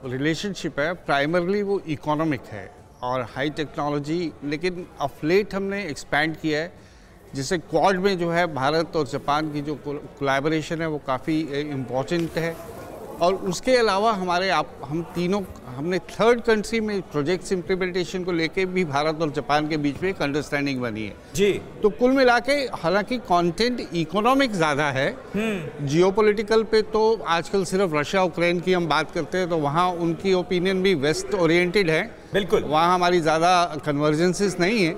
रिलेशनशिप है प्राइमरली वो इकोनॉमिक है और हाई टेक्नोलॉजी, लेकिन ऑफ लेट हमने एक्सपैंड किया है, जिससे क्वाड में जो है भारत और जापान की जो कोलैबोरेशन है वो काफ़ी इम्पोर्टेंट है। और उसके अलावा हमने थर्ड कंट्री में प्रोजेक्ट्स इम्प्लीमेंटेशन को लेके भी भारत और जापान के बीच में एक अंडरस्टैंडिंग बनी है जी। तो कुल मिला के हालांकि कंटेंट इकोनॉमिक ज़्यादा है, जियोपॉलिटिकल पे तो आजकल सिर्फ रशिया यूक्रेन की हम बात करते हैं, तो वहाँ उनकी ओपिनियन भी वेस्ट ओरिएंटेड है, बिल्कुल वहाँ हमारी ज़्यादा कन्वर्जेंसेस नहीं है,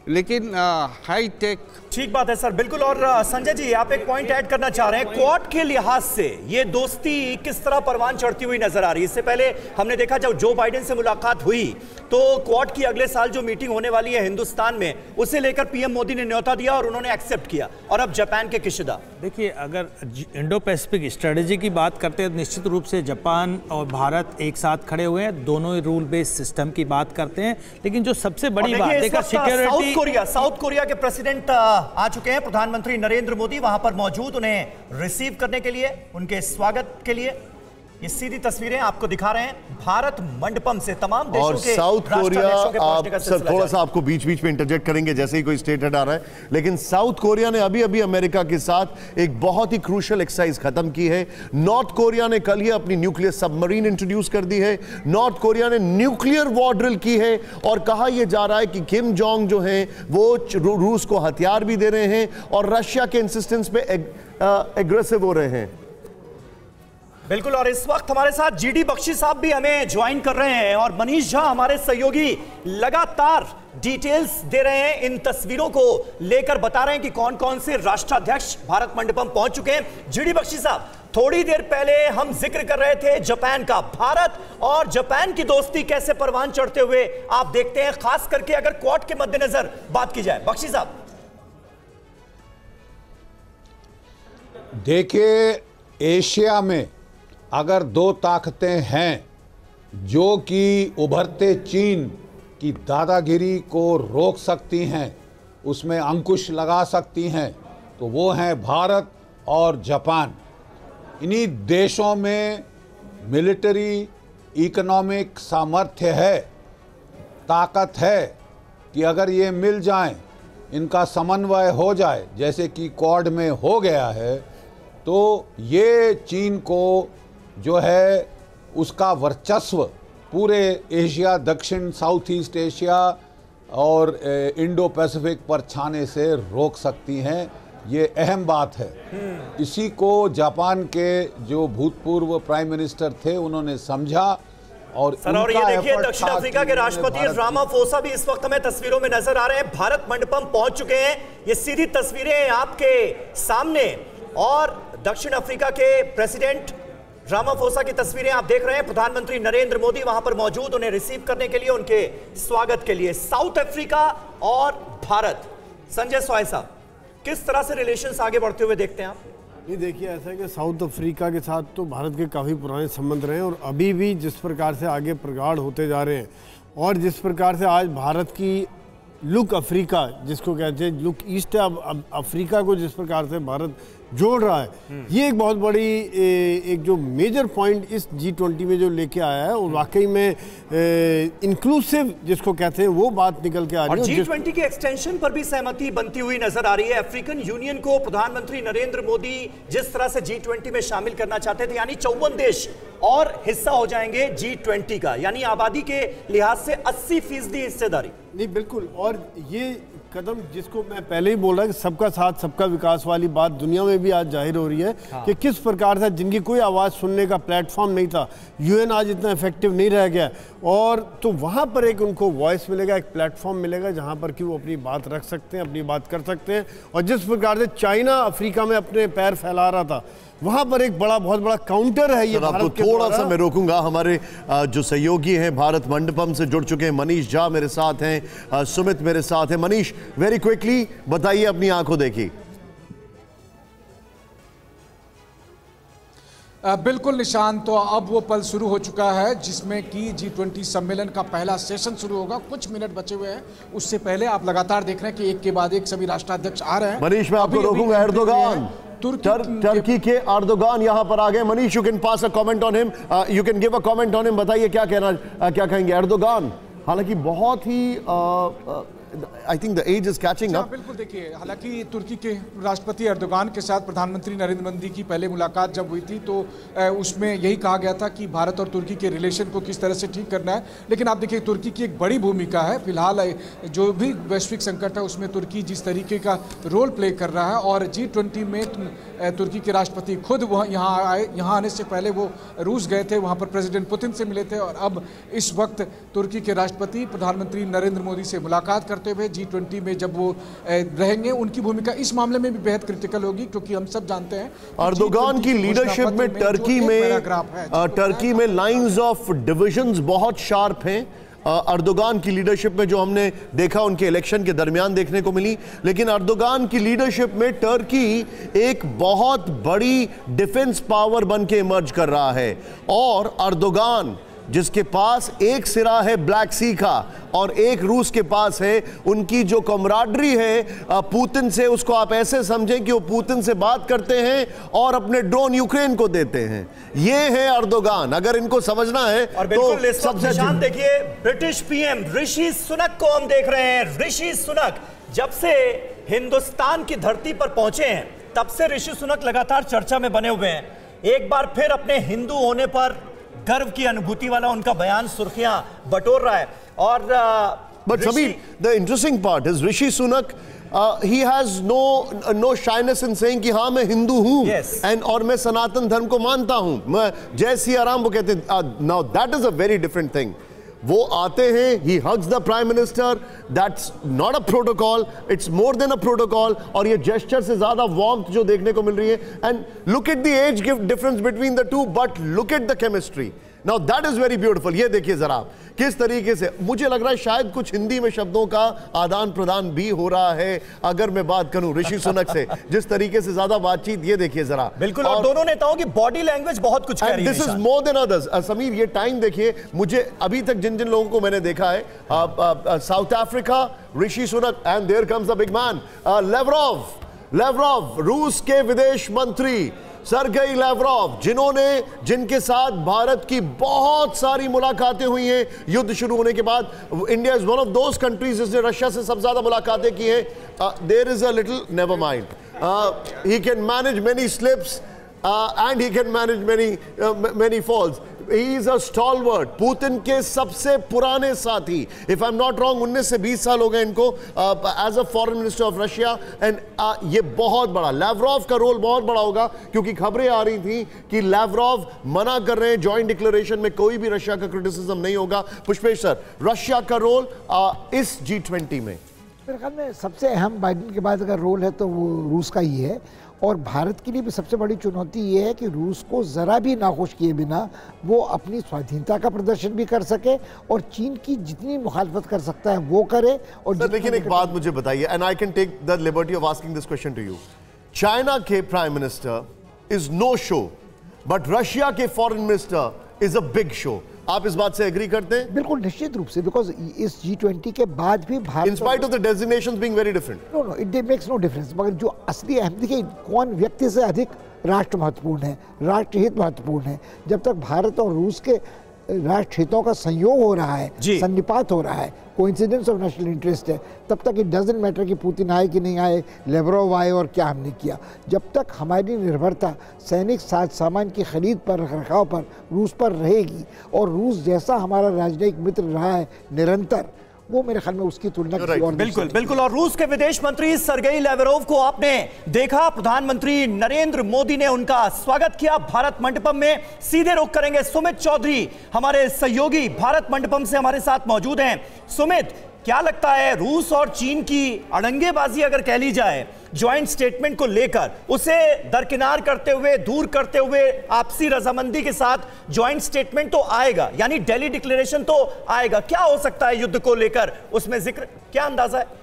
लेकिन हाई टेक। ठीक बात है सर, बिल्कुल। और संजय जी, आप एक पॉइंट ऐड करना चाह रहे हैं, क्वाड के लिहाज से ये दोस्ती किस तरह परवान चढ़ती हुई नजर आ रही है? इससे पहले हमने देखा जब जो बाइडेन से मुलाकात हुई तो क्वाड की अगले साल जो मीटिंग होने वाली है हिंदुस्तान में, उसे लेकर पीएम मोदी ने न्योता दिया और उन्होंने एक्सेप्ट किया। और अब जापान के किशिदा, देखिए, अगर इंडो पैसिफिक स्ट्रेटेजी की बात करते हैं, निश्चित रूप से जापान और भारत एक साथ खड़े हुए हैं, दोनों ही रूल बेस्ड सिस्टम की बात करते हैं। लेकिन जो सबसे बड़ी बात देखा, सिक्योरिटी, साउथ कोरिया के प्रेसिडेंट आ चुके हैं, प्रधानमंत्री नरेंद्र मोदी वहां पर मौजूद, उन्हें रिसीव करने के लिए, उनके स्वागत के लिए। ये सीधी तस्वीरें आपको दिखा रहे हैं भारत मंडपम से, तमाम देशों और के साउथ कोरिया, आप सर थोड़ा सा जारी। आपको बीच बीच में इंटरजेक्ट करेंगे जैसे ही कोई स्टेट हेड आ रहा है, लेकिन साउथ कोरिया ने अभी अभी अमेरिका के साथ एक बहुत ही क्रूशियल एक्सरसाइज खत्म की है। नॉर्थ कोरिया ने कल ही अपनी न्यूक्लियर सबमरीन इंट्रोड्यूस कर दी है, नॉर्थ कोरिया ने न्यूक्लियर वॉर ड्रिल की है, और कहा यह जा रहा है कि किम जोंग जो है वो रूस को हथियार भी दे रहे हैं और रशिया के इंसिस्टेंस पे एग्रेसिव हो रहे हैं। बिल्कुल। और इस वक्त हमारे साथ जीडी बख्शी साहब भी हमें ज्वाइन कर रहे हैं, और मनीष झा हमारे सहयोगी लगातार डिटेल्स दे रहे हैं, इन तस्वीरों को लेकर बता रहे हैं कि कौन कौन से राष्ट्राध्यक्ष भारत मंडपम पहुंच चुके हैं। जीडी बख्शी साहब, थोड़ी देर पहले हम जिक्र कर रहे थे जापान का, भारत और जापान की दोस्ती कैसे परवान चढ़ते हुए आप देखते हैं, खास करके अगर क्वाड के मद्देनजर बात की जाए। बख्शी साहब, देखिए, एशिया में अगर दो ताकतें हैं जो कि उभरते चीन की दादागिरी को रोक सकती हैं, उसमें अंकुश लगा सकती हैं, तो वो हैं भारत और जापान। इन्हीं देशों में मिलिट्री इकोनॉमिक सामर्थ्य है, ताकत है कि अगर ये मिल जाएं, इनका समन्वय हो जाए जैसे कि क्वाड में हो गया है, तो ये चीन को जो है उसका वर्चस्व पूरे एशिया, दक्षिण साउथ ईस्ट एशिया और इंडो पैसिफिक पर छाने से रोक सकती हैं। ये अहम बात है। इसी को जापान के जो भूतपूर्व प्राइम मिनिस्टर थे उन्होंने समझा, और सर, और ये देखिए दक्षिण अफ्रीका के राष्ट्रपति रामाफोसा भी इस वक्त हमें तस्वीरों में नजर आ रहे हैं, भारत मंडपम पहुंच चुके हैं। ये सीधी तस्वीरें आपके सामने, और दक्षिण अफ्रीका के प्रेसिडेंट रामाफोसा की तस्वीरें आप देख रहे हैं, प्रधानमंत्री नरेंद्र मोदी वहां पर मौजूद, उन्हें रिसीव करने के लिए, उनके स्वागत के लिए। साउथ अफ्रीका और भारत, संजय सोय साहब, किस तरह से रिलेशंस आगे बढ़ते हुए देखते हैं आप? नहीं, देखिए, ऐसा है कि साउथ अफ्रीका के साथ तो भारत के काफ़ी पुराने संबंध रहे हैं, और अभी भी जिस प्रकार से आगे प्रगाढ़ होते जा रहे हैं, और जिस प्रकार से आज भारत की लुक अफ्रीका जिसको कहते हैं, लुक ईस्ट अफ्रीका को जिस प्रकार से भारत जोड़ रहा है, ये एक बहुत बड़ी एक जो मेजर पॉइंट इस G20 में जो लेके आया है, और वाकई में इंक्लूसिव जिसको कहते हैं वो बात निकल के आ रही है। और G20 के एक्सटेंशन पर भी सहमति बनती हुई नजर आ रही है। अफ्रीकन यूनियन को प्रधानमंत्री नरेंद्र मोदी जिस तरह से G20 में शामिल करना चाहते थे, यानी 54 देश और हिस्सा हो जाएंगे G20 का, यानी आबादी के लिहाज से 80% हिस्सेदारी। नहीं बिल्कुल, और ये कदम जिसको मैं पहले ही बोल रहा कि सबका साथ सबका विकास वाली बात दुनिया में भी आज जाहिर हो रही है। कि किस प्रकार से जिनकी कोई आवाज़ सुनने का प्लेटफॉर्म नहीं था, यूएन आज इतना इफेक्टिव नहीं रह गया, और तो वहाँ पर एक उनको वॉइस मिलेगा, एक प्लेटफॉर्म मिलेगा जहाँ पर कि वो अपनी बात रख सकते हैं, अपनी बात कर सकते हैं। और जिस प्रकार से चाइना अफ्रीका में अपने पैर फैला रहा था, वहां पर एक बहुत बड़ा काउंटर है ये। आपको थोड़ा सा मैं रोकूंगा, हमारे जो सहयोगी हैं भारत मंडपम से जुड़ चुके हैं, मनीष झा मेरे साथ हैं, सुमित मेरे साथ हैं। मनीष, वेरी क्विकली बताइए, अपनी आंखों देखी। बिल्कुल निशान, तो अब वो पल शुरू हो चुका है जिसमें कि G20 सम्मेलन का पहला सेशन शुरू होगा। कुछ मिनट बचे हुए हैं, उससे पहले आप लगातार देख रहे हैं कि एक के बाद एक सभी राष्ट्राध्यक्ष आ रहे हैं। मनीष, मैं आपको रोकूंगा। एर्दोगान, टर्की के एर्दोगान यहां पर आ गए। Manish, you can pass a comment on him, you can give a comment on him. बताइए क्या कहेंगे एर्दोगान। हालांकि बहुत ही I think the edge is catching up. बिल्कुल, देखिए, हालांकि तुर्की के राष्ट्रपति एर्दोगान के साथ प्रधानमंत्री नरेंद्र मोदी की पहले मुलाकात जब हुई थी तो उसमें यही कहा गया था कि भारत और तुर्की के रिलेशन को किस तरह से ठीक करना है। लेकिन आप देखिए, तुर्की की एक बड़ी भूमिका है फिलहाल, जो भी वैश्विक संकट है उसमें तुर्की जिस तरीके का रोल प्ले कर रहा है। और G20 में तुर्की के राष्ट्रपति खुद वह यहाँ आए। यहाँ आने से पहले वो रूस गए थे, वहाँ पर प्रेसिडेंट पुतिन से मिले थे, और अब इस वक्त तुर्की के राष्ट्रपति प्रधानमंत्री नरेंद्र मोदी से मुलाकात करते हुए G20 में जब वो रहेंगे, उनकी भूमिका इस मामले में भी बेहद क्रिटिकल होगी, क्योंकि हम सब जानते हैं एर्दोगान की लीडरशिप में टर्की में लाइंस ऑफ डिविजन्स बहुत शार्प हैं। एर्दोगान की लीडरशिप में जो हमने देखा उनके इलेक्शन के दरमियान देखने को मिली, लेकिन एर्दोगान की लीडरशिप में टर्की एक बहुत बड़ी डिफेंस पावर बन के इमर्ज कर रहा है। और एर्दोगान जिसके पास एक सिरा है ब्लैक सी का और एक रूस के पास है, उनकी जो कमराडरी है पुतिन से, उसको आप ऐसे समझें कि वो पुतिन से बात करते हैं और अपने ड्रोन यूक्रेन को देते हैं। ये है एर्दोगान, अगर इनको समझना है। और बिल्कुल इस वक्त निशान देखिए, ब्रिटिश पीएम ऋषि सुनक को हम देख रहे हैं। ऋषि सुनक जब से हिंदुस्तान की धरती पर पहुंचे हैं, तब से ऋषि सुनक लगातार चर्चा में बने हुए हैं। एक बार फिर अपने हिंदू होने पर गर्व की अनुभूति वाला उनका बयान सुर्खियां बटोर रहा है। और but Sameer, the interesting part is Rishi Sunak he has no shyness in saying कि हाँ मैं हिंदू हूँ and और मैं सनातन धर्म को मानता हूँ, मैं जय सिया राम वो कहते हैं। now that is a very different thing. वो आते हैं, he hugs the prime minister, that's not a protocol, it's more than a protocol, और ये gesture से ज़्यादा warmth जो देखने को मिल रही है। and look at the age difference between the two, but look at the chemistry. Now that is very beautiful. ये देखिए जरा किस तरीके से, मुझे लग रहा है शायद कुछ हिंदी में शब्दों का आदान प्रदान भी हो रहा है अगर मैं बात करूं ऋषि सुनक से, जिस तरीके से ज्यादा बातचीत, ये देखिए जरा। बिल्कुल, और दोनों नेताओं की बॉडी लैंग्वेज बहुत कुछ कह रही है। This is more than others. Sameer, ये टाइम देखिए, मुझे अभी तक जिन जिन लोगों को मैंने देखा है, South Africa Rishi Sunak, and there comes a big man Lavrov, रूस के विदेश मंत्री सरगेई लेवरोव, जिनके साथ भारत की बहुत सारी मुलाकातें हुई हैं युद्ध शुरू होने के बाद। India is one of those countries जिसने रशिया से सबसे ज्यादा मुलाकातें की हैं। There is a little, never mind, he can manage many slips and he can manage many falls. He is a stalwart. Putin के सबसे पुराने साथी, if I'm not wrong, 19 से 20 साल हो गए इनको as a foreign minister of Russia, and ये बहुत बड़ा लेवरोव का रोल बहुत बड़ा होगा, क्योंकि खबरें आ रही थी कि लेवरोव मना कर रहे हैं, जॉइंट डिक्लेरेशन में कोई भी रशिया का क्रिटिसिज्म नहीं होगा। पुष्पेश सर, रशिया का रोल इस G20 में मेरे ख्याल में सबसे अहम, बाइडेन के बाद अगर रोल है तो वो रूस का ही है। और भारत के लिए भी सबसे बड़ी चुनौती ये है कि रूस को ज़रा भी नाखुश किए बिना वो अपनी स्वाधीनता का प्रदर्शन भी कर सके और चीन की जितनी मुखालफत कर सकता है वो करे। और लेकिन एक बात मुझे बताइए, and I can take the liberty of asking this question to you. China के prime minister is no show, but Russia के foreign minister is a big show. आप इस बात से एग्री करते हैं? बिल्कुल निश्चित रूप से, बिकॉज इस G20 के बाद भी Bharat, in spite of the designations being very different, no it makes no difference, मगर जो असली अहम, देखिए कौन व्यक्ति से अधिक राष्ट्र महत्वपूर्ण है, राष्ट्रहित महत्वपूर्ण है। जब तक भारत और रूस के राष्ट्र हितों का संयोग हो रहा है, सन्निपात हो रहा है, कोइंसिडेंस ऑफ नेशनल इंटरेस्ट है, तब तक इट डजंट मैटर कि पुतिन आए कि नहीं आए, लेवरोव आए और क्या हमने किया। जब तक हमारी निर्भरता सैनिक साज सामान की खरीद पर, रखरखाव पर रूस पर रहेगी, और रूस जैसा हमारा राजनयिक मित्र रहा है निरंतर, वो मेरे ख्याल में उसकी तुलना किसी और बिल्कुल बिल्कुल। और रूस के विदेश मंत्री सर्गेई लैवरोव को आपने देखा, प्रधानमंत्री नरेंद्र मोदी ने उनका स्वागत किया भारत मंडपम में। सीधे रुख करेंगे सुमित चौधरी, हमारे सहयोगी भारत मंडपम से हमारे साथ मौजूद हैं। सुमित, क्या लगता है रूस और चीन की अड़ंगेबाजी अगर कह ली जाए ज्वाइंट स्टेटमेंट को लेकर, उसे दरकिनार करते हुए, दूर करते हुए आपसी रजामंदी के साथ ज्वाइंट स्टेटमेंट तो आएगा, यानी दिल्ली डिक्लेरेशन तो आएगा, क्या हो सकता है युद्ध को लेकर उसमें जिक्र, क्या अंदाजा है?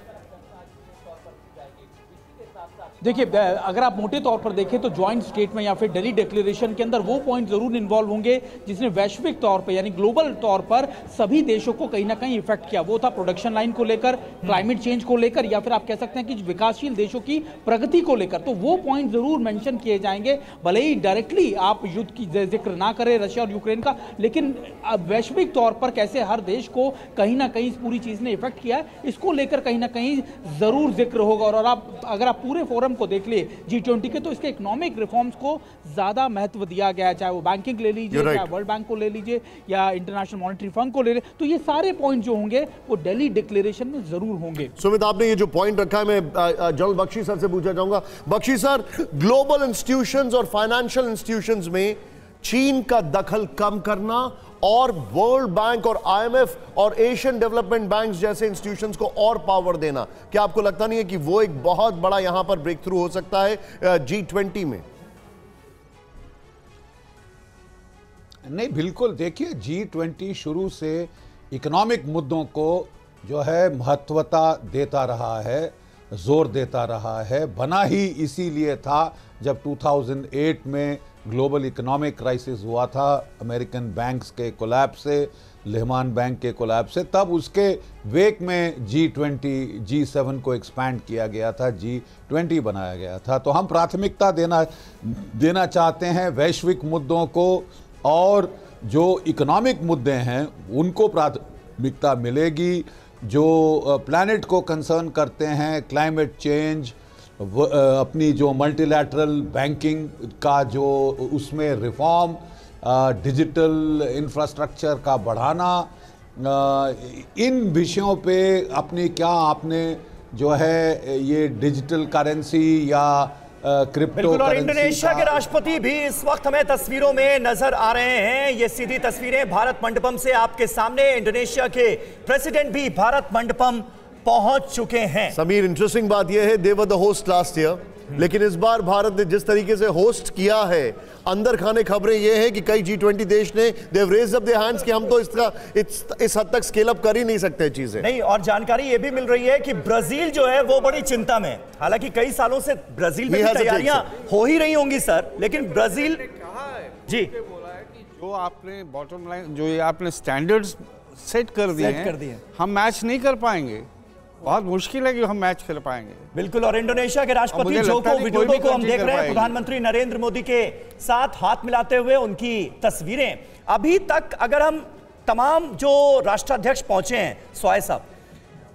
देखिए, अगर आप मोटे तौर पर देखें तो ज्वाइंट स्टेटमेंट या फिर दिल्ली डिक्लेरेशन के अंदर वो पॉइंट जरूर इन्वॉल्व होंगे जिसने वैश्विक तौर पर यानी ग्लोबल तौर पर सभी देशों को कहीं ना कहीं इफेक्ट किया। वो था प्रोडक्शन लाइन को लेकर, क्लाइमेट चेंज को लेकर, या फिर आप कह सकते हैं कि विकासशील देशों की प्रगति को लेकर। तो वो पॉइंट जरूर मेंशन किए जाएंगे, भले ही डायरेक्टली आप युद्ध की जिक्र ना करें रशिया और यूक्रेन का, लेकिन वैश्विक तौर पर कैसे हर देश को कहीं ना कहीं इस पूरी चीज ने इफेक्ट किया है, इसको लेकर कहीं ना कहीं जरूर जिक्र होगा। और अगर आप पूरे फोरम को देख लिए G20 के, तो इसके इकोनॉमिक रिफॉर्म्स को ज्यादा महत्व दिया गया है, चाहे वो बैंकिंग ले लीजिए, चाहे वर्ल्ड बैंक को ले लीजिए या इंटरनेशनल मॉनेटरी फंड को ले लीजिए। तो ये सारे पॉइंट जो होंगे वो दिल्ली डिक्लेरेशन में जरूर होंगे। सुमित, आपने ये जो पॉइंट रखा है, मैं जनरल बख्शी सर से पूछना चाहूंगा। बख्शी सर, ग्लोबल इंस्टीट्यूशंस और फाइनेंशियल इंस्टीट्यूशंस में चीन का दखल कम करना और वर्ल्ड बैंक और IMF और एशियन डेवलपमेंट बैंक जैसे इंस्टीट्यूशंस को और पावर देना, क्या आपको लगता नहीं है कि वो एक बहुत बड़ा यहां पर ब्रेक थ्रू हो सकता है G20 में? नहीं, बिल्कुल। देखिए, G20 शुरू से इकोनॉमिक मुद्दों को जो है महत्वता देता रहा है, जोर देता रहा है। बना ही इसीलिए था जब 2008 में ग्लोबल इकोनॉमिक क्राइसिस हुआ था, अमेरिकन बैंक्स के कोलैप्स से, लेहमान बैंक के कोलैप्स से, तब उसके वेक में G20, G7 को एक्सपैंड किया गया था, G20 बनाया गया था। तो हम प्राथमिकता देना चाहते हैं वैश्विक मुद्दों को, और जो इकोनॉमिक मुद्दे हैं उनको प्राथमिकता मिलेगी। जो प्लैनेट को कंसर्न करते हैं, क्लाइमेट चेंज, अपनी जो मल्टीलैटरल बैंकिंग का जो उसमें रिफॉर्म, डिजिटल इंफ्रास्ट्रक्चर का बढ़ाना, इन विषयों पे अपनी क्या आपने जो है ये डिजिटल करेंसी या क्रिप्टो बिल्कुल। और इंडोनेशिया के राष्ट्रपति भी इस वक्त हमें तस्वीरों में नजर आ रहे हैं। ये सीधी तस्वीरें भारत मंडपम से आपके सामने, इंडोनेशिया के प्रेसिडेंट भी भारत मंडपम पहुंच चुके हैं। समीर, इंटरेस्टिंग बात यह है, they were the host last year, लेकिन इस बार भारत ने जिस तरीके से होस्ट किया है, अंदर खाने खबरें ये हैं कि कई G20 देश ने देव रेज्ड अप देयर हैंड्स कि हम तो इस हद तक स्केल अप कर ही नहीं सकते चीजें। नहीं, और जानकारी ये भी मिल रही है कि ब्राजील जो है वो बड़ी चिंता में, हालांकि कई सालों से ब्राजील में तैयारियां हो ही रही होंगी सर, लेकिन ब्राजील जी बोला है कि जो आपने बॉटम लाइन, जो ये आपने स्टैंडर्ड्स सेट कर दिए, हम मैच नहीं कर पाएंगे। बहुत मुश्किल है कि हम मैच खेल पाएंगे। बिल्कुल। और इंडोनेशिया के राष्ट्रपति जोको विडोडो को हम देख रहे हैं प्रधानमंत्री नरेंद्र मोदी के साथ हाथ मिलाते हुए, उनकी तस्वीरें। अभी तक अगर हम तमाम जो राष्ट्राध्यक्ष पहुंचे हैं, स्वाय साहब,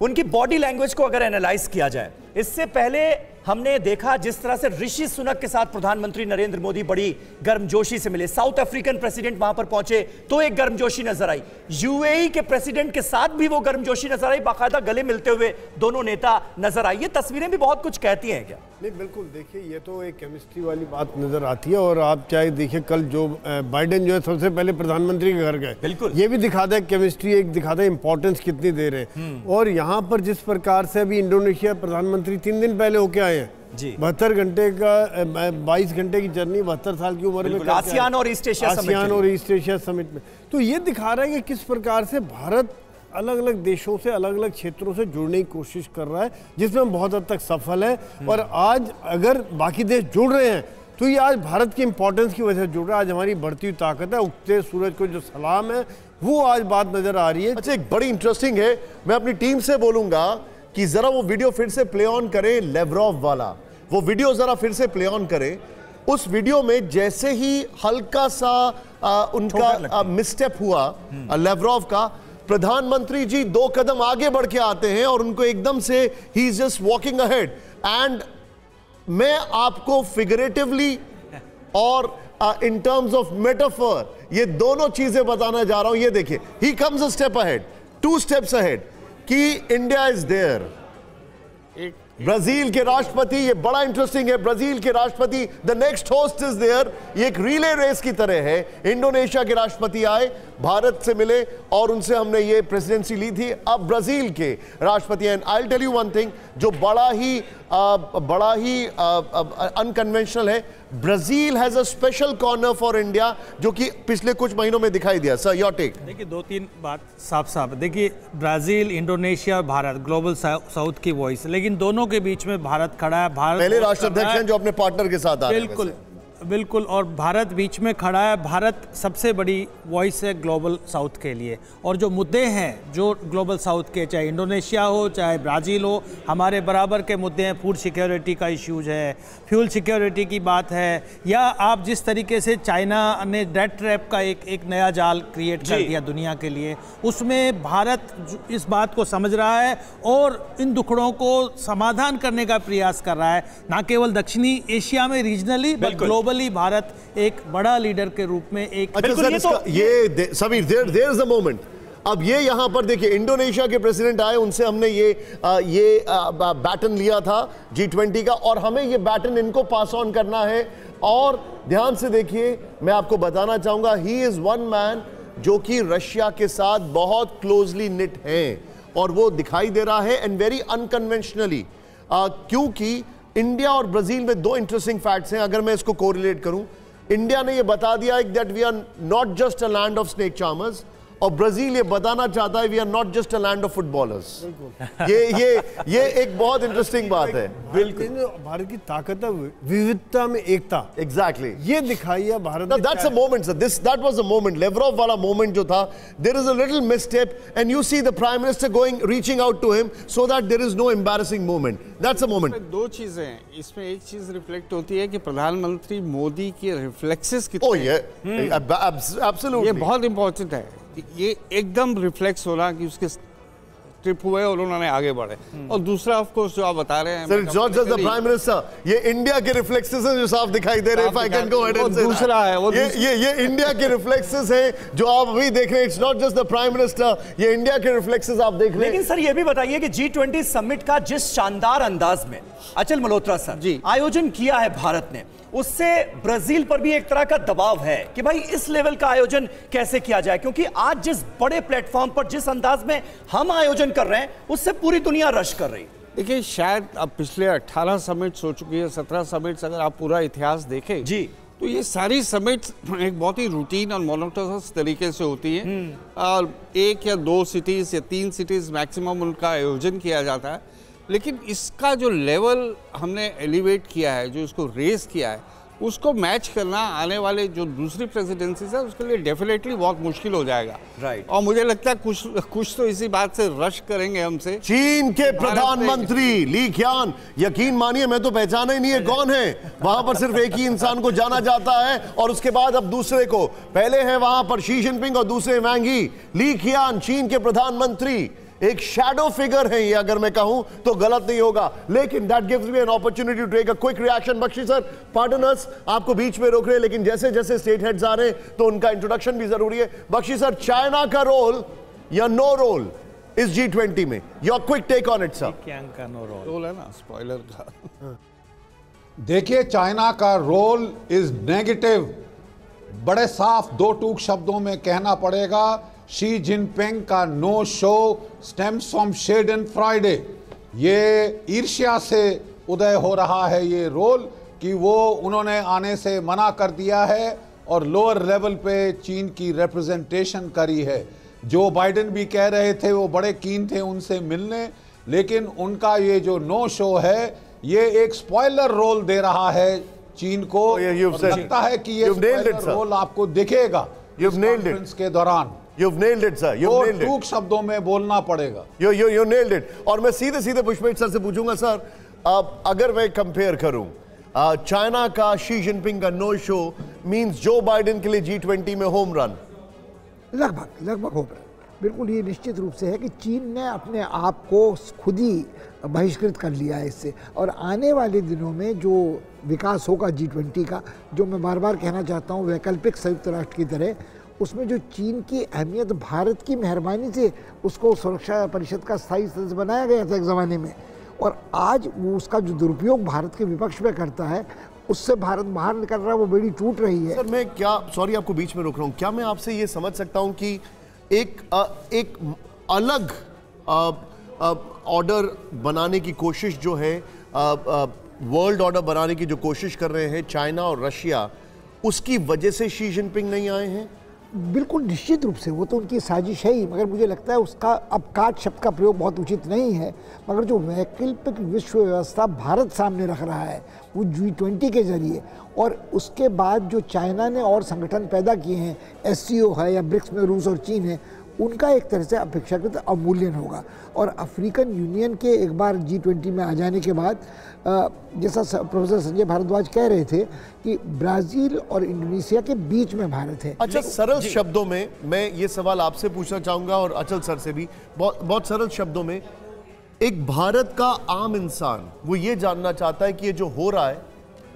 उनकी बॉडी लैंग्वेज को अगर एनालाइज किया जाए, इससे पहले हमने देखा जिस तरह से ऋषि सुनक के साथ प्रधानमंत्री नरेंद्र मोदी बड़ी गर्मजोशी से मिले, साउथ अफ्रीकन प्रेसिडेंट वहां पर पहुंचे तो एक गर्मजोशी नजर आई, यूएई के प्रेसिडेंट के साथ भी वो गर्मजोशी नजर आई, बाकायदा गले मिलते हुए दोनों नेता नजर आई। ये तस्वीरें भी बहुत कुछ कहती हैं क्या? नहीं, बिल्कुल। देखिए, ये तो एक केमिस्ट्री वाली बात नजर आती है। और आप चाहे देखिए, कल जो बाइडेन जो है सबसे पहले प्रधानमंत्री के घर गए, बिल्कुल ये भी दिखाता है केमिस्ट्री, एक दिखाता है इंपॉर्टेंस कितनी दे रहे हैं। और यहाँ पर जिस प्रकार से अभी इंडोनेशिया प्रधानमंत्री 3 दिन पहले होके आए हैं, 72 घंटे का 22 घंटे की जर्नी, 72 साल की उम्र में, आसियान और ईस्ट एशिया समिट में। तो ये दिखा रहा है कि किस प्रकार से भारत अलग अलग देशों से, अलग अलग क्षेत्रों से जुड़ने की कोशिश कर रहा है, जिसमें हम बहुत हद तक सफल है। और आज अगर बाकी देश जुड़ रहे हैं तो ये आज भारत की इंपॉर्टेंस की वजह से जुड़ रहा है। आज हमारी बढ़ती हुई ताकत है, उगते सूरज को जो सलाम है, वो आज बात नजर आ रही है। अच्छा, एक बड़ी इंटरेस्टिंग है, मैं अपनी टीम से बोलूंगा कि जरा वो वीडियो फिर से प्ले ऑन करें, लेवरॉव वाला वो वीडियो जरा फिर से प्ले ऑन करें। उस वीडियो में जैसे ही हल्का सा उनका मिसस्टेप हुआ लेवरॉव का, प्रधानमंत्री जी 2 कदम आगे बढ़ के आते हैं और उनको एकदम से he is just walking ahead. And मैं आपको फिगरेटिवली और इन टर्म्स ऑफ मेटाफर ये दोनों चीजें बताना जा रहा हूं। ये देखिए, he comes a step ahead, 2 steps ahead कि इंडिया इज देयर। ब्राजील के राष्ट्रपति, ये बड़ा इंटरेस्टिंग है, ब्राजील के राष्ट्रपति, the next host is there. ये एक रिले रेस की तरह है। इंडोनेशिया के राष्ट्रपति आए, भारत से मिले और उनसे हमने ये प्रेसिडेंसी ली थी। अब ब्राजील के राष्ट्रपति, and I will tell you one thing जो बड़ा ही अनकन्वेंशनल है, Brazil has a special corner for India, जो कि पिछले कुछ महीनों में दिखाई दिया। Sir, your take. देखिए, 2-3 बात साफ देखिए, Brazil, Indonesia, Bharat global South की वॉइस, लेकिन दोनों के बीच में भारत खड़ा है। भारत पहले राष्ट्राध्यक्ष हैं जो अपने पार्टनर के साथ आ रहे हैं। बिल्कुल, और भारत बीच में खड़ा है। भारत सबसे बड़ी वॉइस है ग्लोबल साउथ के लिए, और जो मुद्दे हैं जो ग्लोबल साउथ के, चाहे इंडोनेशिया हो चाहे ब्राज़ील हो, हमारे बराबर के मुद्दे हैं। फूड सिक्योरिटी का इश्यूज है, फ्यूल सिक्योरिटी की बात है, या आप जिस तरीके से चाइना ने डेट ट्रैप का एक नया जाल क्रिएट कर दिया दुनिया के लिए, उसमें भारत इस बात को समझ रहा है और इन दुखड़ों को समाधान करने का प्रयास कर रहा है, ना केवल दक्षिणी एशिया में रीजनली बल्कि ग्लोबली भारत एक बड़ा लीडर के रूप में एक। अच्छा सर, ये Sameer, there is a moment. अब ये यहां पर देखिए, इंडोनेशिया के प्रेसिडेंट आए, उनसे हमने ये बैटन लिया था G20 का, और हमें ये बैटन इनको पास ऑन करना है। और ध्यान से देखिए, मैं आपको बताना चाहूंगा, ही इज वन मैन जो कि रशिया के साथ बहुत क्लोजली निट हैं, और वो दिखाई दे रहा है, एंड वेरी अनकन्वेंशनली, क्योंकि इंडिया और ब्राजील में 2 इंटरेस्टिंग फैक्ट्स हैं। अगर मैं इसको कोरिलेट करूं, इंडिया ने ये बता दिया है that we are not just a land of snake charmers, और ब्राजील ये बताना चाहता है we are not just a land of footballers. ये एक बहुत इंटरेस्टिंग बात है। बिल्कुल, भारत की ताकत है विविधता में एकता। एग्जैक्टली, ये दिखाई है Bharat. That's a moment sir, that was a moment, Lavrov वाला मोमेंट जो था, there is a little misstep and you see the prime minister going, reaching out to him so that there is no embarrassing moment. That's a moment. 2 चीजें हैं इसमें। एक चीज reflect होती है कि प्रधानमंत्री मोदी के रिफ्लेक्सेस कितने। ओह ये एब्सोल्युटली, ये बहुत इंपॉर्टेंट है। ये एकदम रिफ्लेक्स हो रहा कि उसके ट्रिप हुए और उन्होंने आगे बढ़े। और दूसरा ऑफ कोर्स जो आप बता रहे हैं, sir, not just the prime minister, ये इंडिया के रिफ्लेक्सेस हैं जो साफ दिखाई दे रहे हैं। If I can go ahead and से दूसरा है वो, ये इंडिया के रिफ्लेक्सेस हैं जो आप अभी देख रहे हैं। It's not just the prime minister, ये इंडिया के रिफ्लेक्सेस आप देख रहे हैं। लेकिन सर, ये भी बताइए कि G20 समिट का जिस शानदार अंदाज में अचल मल्होत्रा सर आयोजन किया है भारत ने, उससे ब्राजील पर भी एक तरह का दबाव है कि भाई इस लेवल का आयोजन कैसे किया जाए, क्योंकि आज जिस बड़े प्लेटफॉर्म पर जिस अंदाज में हम आयोजन कर रहे हैं, उससे पूरी दुनिया रश कर रही है। देखिए, शायद अब पिछले 18 समिट्स हो चुकी है, 17 समिट्स, अगर आप पूरा इतिहास देखें जी, तो ये सारी समिट्स एक बहुत ही रूटीन और मोनोटोनस तरीके से होती है। और 1 या 2 सिटीज़ या 3 सिटीज़ मैक्सिमम उनका आयोजन किया जाता है। लेकिन इसका जो लेवल हमने एलिवेट किया है, जो इसको रेस किया है, उसको मैच करना आने वाले जो दूसरी प्रेसिडेंसीज है उसके लिए डेफिनेटली बहुत मुश्किल हो जाएगा। राइट। और मुझे लगता है कुछ तो इसी बात से रश करेंगे हमसे। चीन के प्रधानमंत्री ली क़ियान, यकीन मानिए मैं तो पहचाना ही नहीं है कौन है। वहां पर सिर्फ एक ही इंसान को जाना जाता है और उसके बाद अब दूसरे को। पहले है वहां पर शी जिनपिंग और दूसरे वांग ही। ली क़ियान चीन के प्रधानमंत्री, एक शैडो फिगर है ये, अगर मैं कहूं तो गलत नहीं होगा। लेकिन that gives me an opportunity to take a quick reaction. Bakshi sir, pardon us, आपको बीच में रोक रहे हैं, लेकिन जैसे जैसे स्टेट हेड्स आ रहे हैं तो उनका इंट्रोडक्शन भी जरूरी है। बख्शी सर, चाइना का रोल या नो रोल इस G20 में, your quick take on it sir. का नो रोल है ना, स्पॉइलर का। देखिए, चाइना का रोल इज नेगेटिव। बड़े साफ 2 टूक शब्दों में कहना पड़ेगा, शी जिनपिंग का no show stems from shed and Friday. ये ईर्ष्या से उदय हो रहा है ये रोल कि वो उन्होंने आने से मना कर दिया है और लोअर लेवल पे चीन की रिप्रेजेंटेशन करी है। जो बाइडेन भी कह रहे थे वो बड़े कीन थे उनसे मिलने, लेकिन उनका ये जो नो शो है ये एक स्पॉइलर रोल दे रहा है चीन को लगता है कि ये रोल आपको दिखेगा कॉन्फ्रेंस के दौरान। You've nailed it, sir. You've nailed it. टूक शब्दों में बोलना पड़ेगा। You nailed it. और मैं सीधे सीधे पुष्पेंद्र सर से पूछूंगा, सर अगर मैं कंपेयर करूं चाइना का शी जिनपिंग का no show means Joe Biden के लिए G20 में होम रन, लगभग होम रन। बिल्कुल ये निश्चित रूप से है कि चीन ने अपने आप को खुद ही बहिष्कृत कर लिया है इससे, और आने वाले दिनों में जो विकास होगा G20 का, जो मैं बार बार कहना चाहता हूँ वैकल्पिक संयुक्त राष्ट्र की तरह, उसमें जो चीन की अहमियत भारत की मेहरबानी से उसको सुरक्षा परिषद का स्थायी सदस्य बनाया गया था एक ज़माने में, और आज वो उसका जो दुरुपयोग भारत के विपक्ष में करता है उससे भारत बाहर निकल रहा है, वो बड़ी टूट रही है। सर मैं क्या, सॉरी आपको बीच में रोक रहा हूँ, क्या मैं आपसे ये समझ सकता हूँ कि एक अलग ऑर्डर बनाने की कोशिश जो है, वर्ल्ड ऑर्डर बनाने की जो कोशिश कर रहे हैं चाइना और रशिया, उसकी वजह से शी जिनपिंग नहीं आए हैं? बिल्कुल निश्चित रूप से वो तो उनकी साजिश है ही, मगर मुझे लगता है उसका अब काट शब्द का प्रयोग बहुत उचित नहीं है। मगर जो वैकल्पिक विश्व व्यवस्था भारत सामने रख रहा है वो G20 के जरिए, और उसके बाद जो चाइना ने और संगठन पैदा किए हैं, SCO है या ब्रिक्स में रूस और चीन है, उनका एक तरह से अपेक्षाकृत अवमूल्यन होगा। और अफ्रीकन यूनियन के एक बार G20 में आ जाने के बाद, जैसा प्रोफेसर संजय भारद्वाज कह रहे थे कि ब्राज़ील और इंडोनेशिया के बीच में भारत है। अच्छा, सरल शब्दों में मैं ये सवाल आपसे पूछना चाहूँगा और अचल सर से भी, बहुत सरल शब्दों में, एक भारत का आम इंसान वो ये जानना चाहता है कि ये जो हो रहा है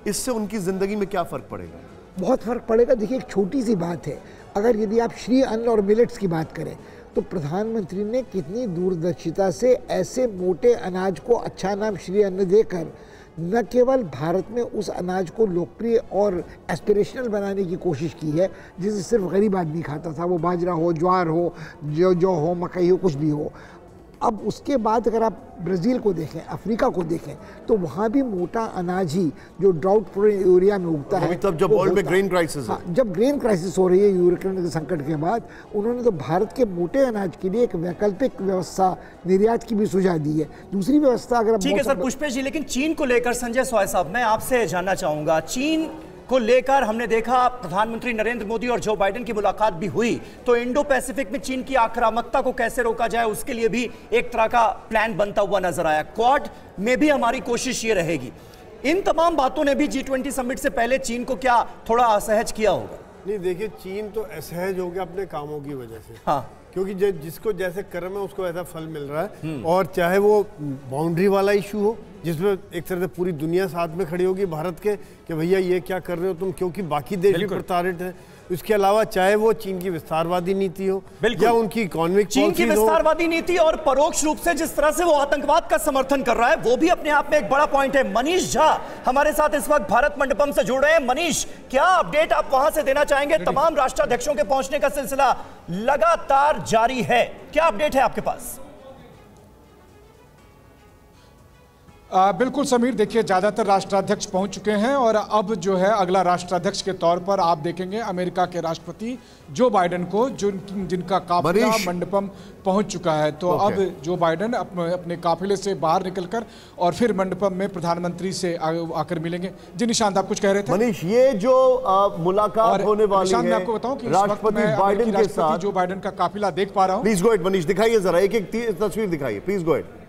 इससे उनकी ज़िंदगी में क्या फ़र्क पड़ेगा? बहुत फ़र्क पड़ेगा। देखिए एक छोटी सी बात है, अगर यदि आप श्री अन्न और मिलेट्स की बात करें तो प्रधानमंत्री ने कितनी दूरदर्शिता से ऐसे मोटे अनाज को अच्छा नाम श्री अन्न देकर न केवल भारत में उस अनाज को लोकप्रिय और एस्पिरेशनल बनाने की कोशिश की है जिसे सिर्फ गरीब आदमी खाता था, वो बाजरा हो, ज्वार हो, जौ हो, मकई हो, कुछ भी हो। अब उसके बाद अगर आप ब्राज़ील को देखें, अफ्रीका को देखें, तो वहाँ भी मोटा अनाज ही जो ड्राउट प्रोन एरिया में उगता है, तब जब वर्ल्ड में ग्रेन क्राइसिस है, जब ग्रेन क्राइसिस हो रही है यूक्रेन के संकट के बाद, उन्होंने तो भारत के मोटे अनाज के लिए एक वैकल्पिक व्यवस्था निर्यात की भी सुझाव दी है। दूसरी व्यवस्था अगर ठीक है सर पुष्पेश जी, लेकिन चीन को लेकर संजय सॉय साहब मैं आपसे जानना चाहूंगा, चीन को लेकर हमने देखा प्रधानमंत्री नरेंद्र मोदी और जो बाइडेन की मुलाकात भी हुई, तो इंडो पैसिफिक में चीन की आक्रामकता को कैसे रोका जाए उसके लिए भी एक तरह का प्लान बनता हुआ नजर आया। क्वाड में भी हमारी कोशिश ये रहेगी। इन तमाम बातों ने भी G20 समिट से पहले चीन को क्या थोड़ा असहज किया होगा? नहीं देखिए, चीन तो असहज हो गया अपने कामों की वजह से, हाँ, क्योंकि जिसको जैसे कर्म है उसको ऐसा फल मिल रहा है। और चाहे वो बाउंड्री वाला इशू हो जिसमें एक तरह से पूरी दुनिया साथ में खड़ी होगी भारत के कि भैया ये क्या कर रहे हो तुम, क्योंकि बाकी देश भी प्रताड़ित हैं। इसके अलावा चाहे वो चीन की विस्तारवादी नीति हो या उनकी इकोनॉमिक चीन की विस्तारवादी नीति और परोक्ष रूप से जिस तरह से वो आतंकवाद का समर्थन कर रहा है वो भी अपने आप में एक बड़ा पॉइंट है। मनीष झा हमारे साथ इस वक्त भारत मंडपम से जुड़ रहे हैं। मनीष, क्या अपडेट आप वहां से देना चाहेंगे? तमाम राष्ट्राध्यक्षों के पहुंचने का सिलसिला लगातार जारी है, क्या अपडेट है आपके पास? बिल्कुल समीर, देखिए ज़्यादातर राष्ट्राध्यक्ष पहुंच चुके हैं और अब जो है अगला राष्ट्राध्यक्ष के तौर पर आप देखेंगे अमेरिका के राष्ट्रपति जो बाइडेन को, जिनका काफिला मंडपम पहुंच चुका है। तो अब जो बाइडेन अपने काफिले से बाहर निकलकर और फिर मंडपम में प्रधानमंत्री से आकर मिलेंगे। जी निशांत, आप कुछ कह रहे थे? मनीष, ये जो मुलाकात होने वाली है, मैं आपको बताऊं कि राष्ट्रपति बाइडेन के साथ जो बाइडेन का काफिला देख पा रहा हूं। प्लीज गो अहेड मनीष, दिखाइए जरा, एक तस्वीर दिखाइए, प्लीज गो अहेड।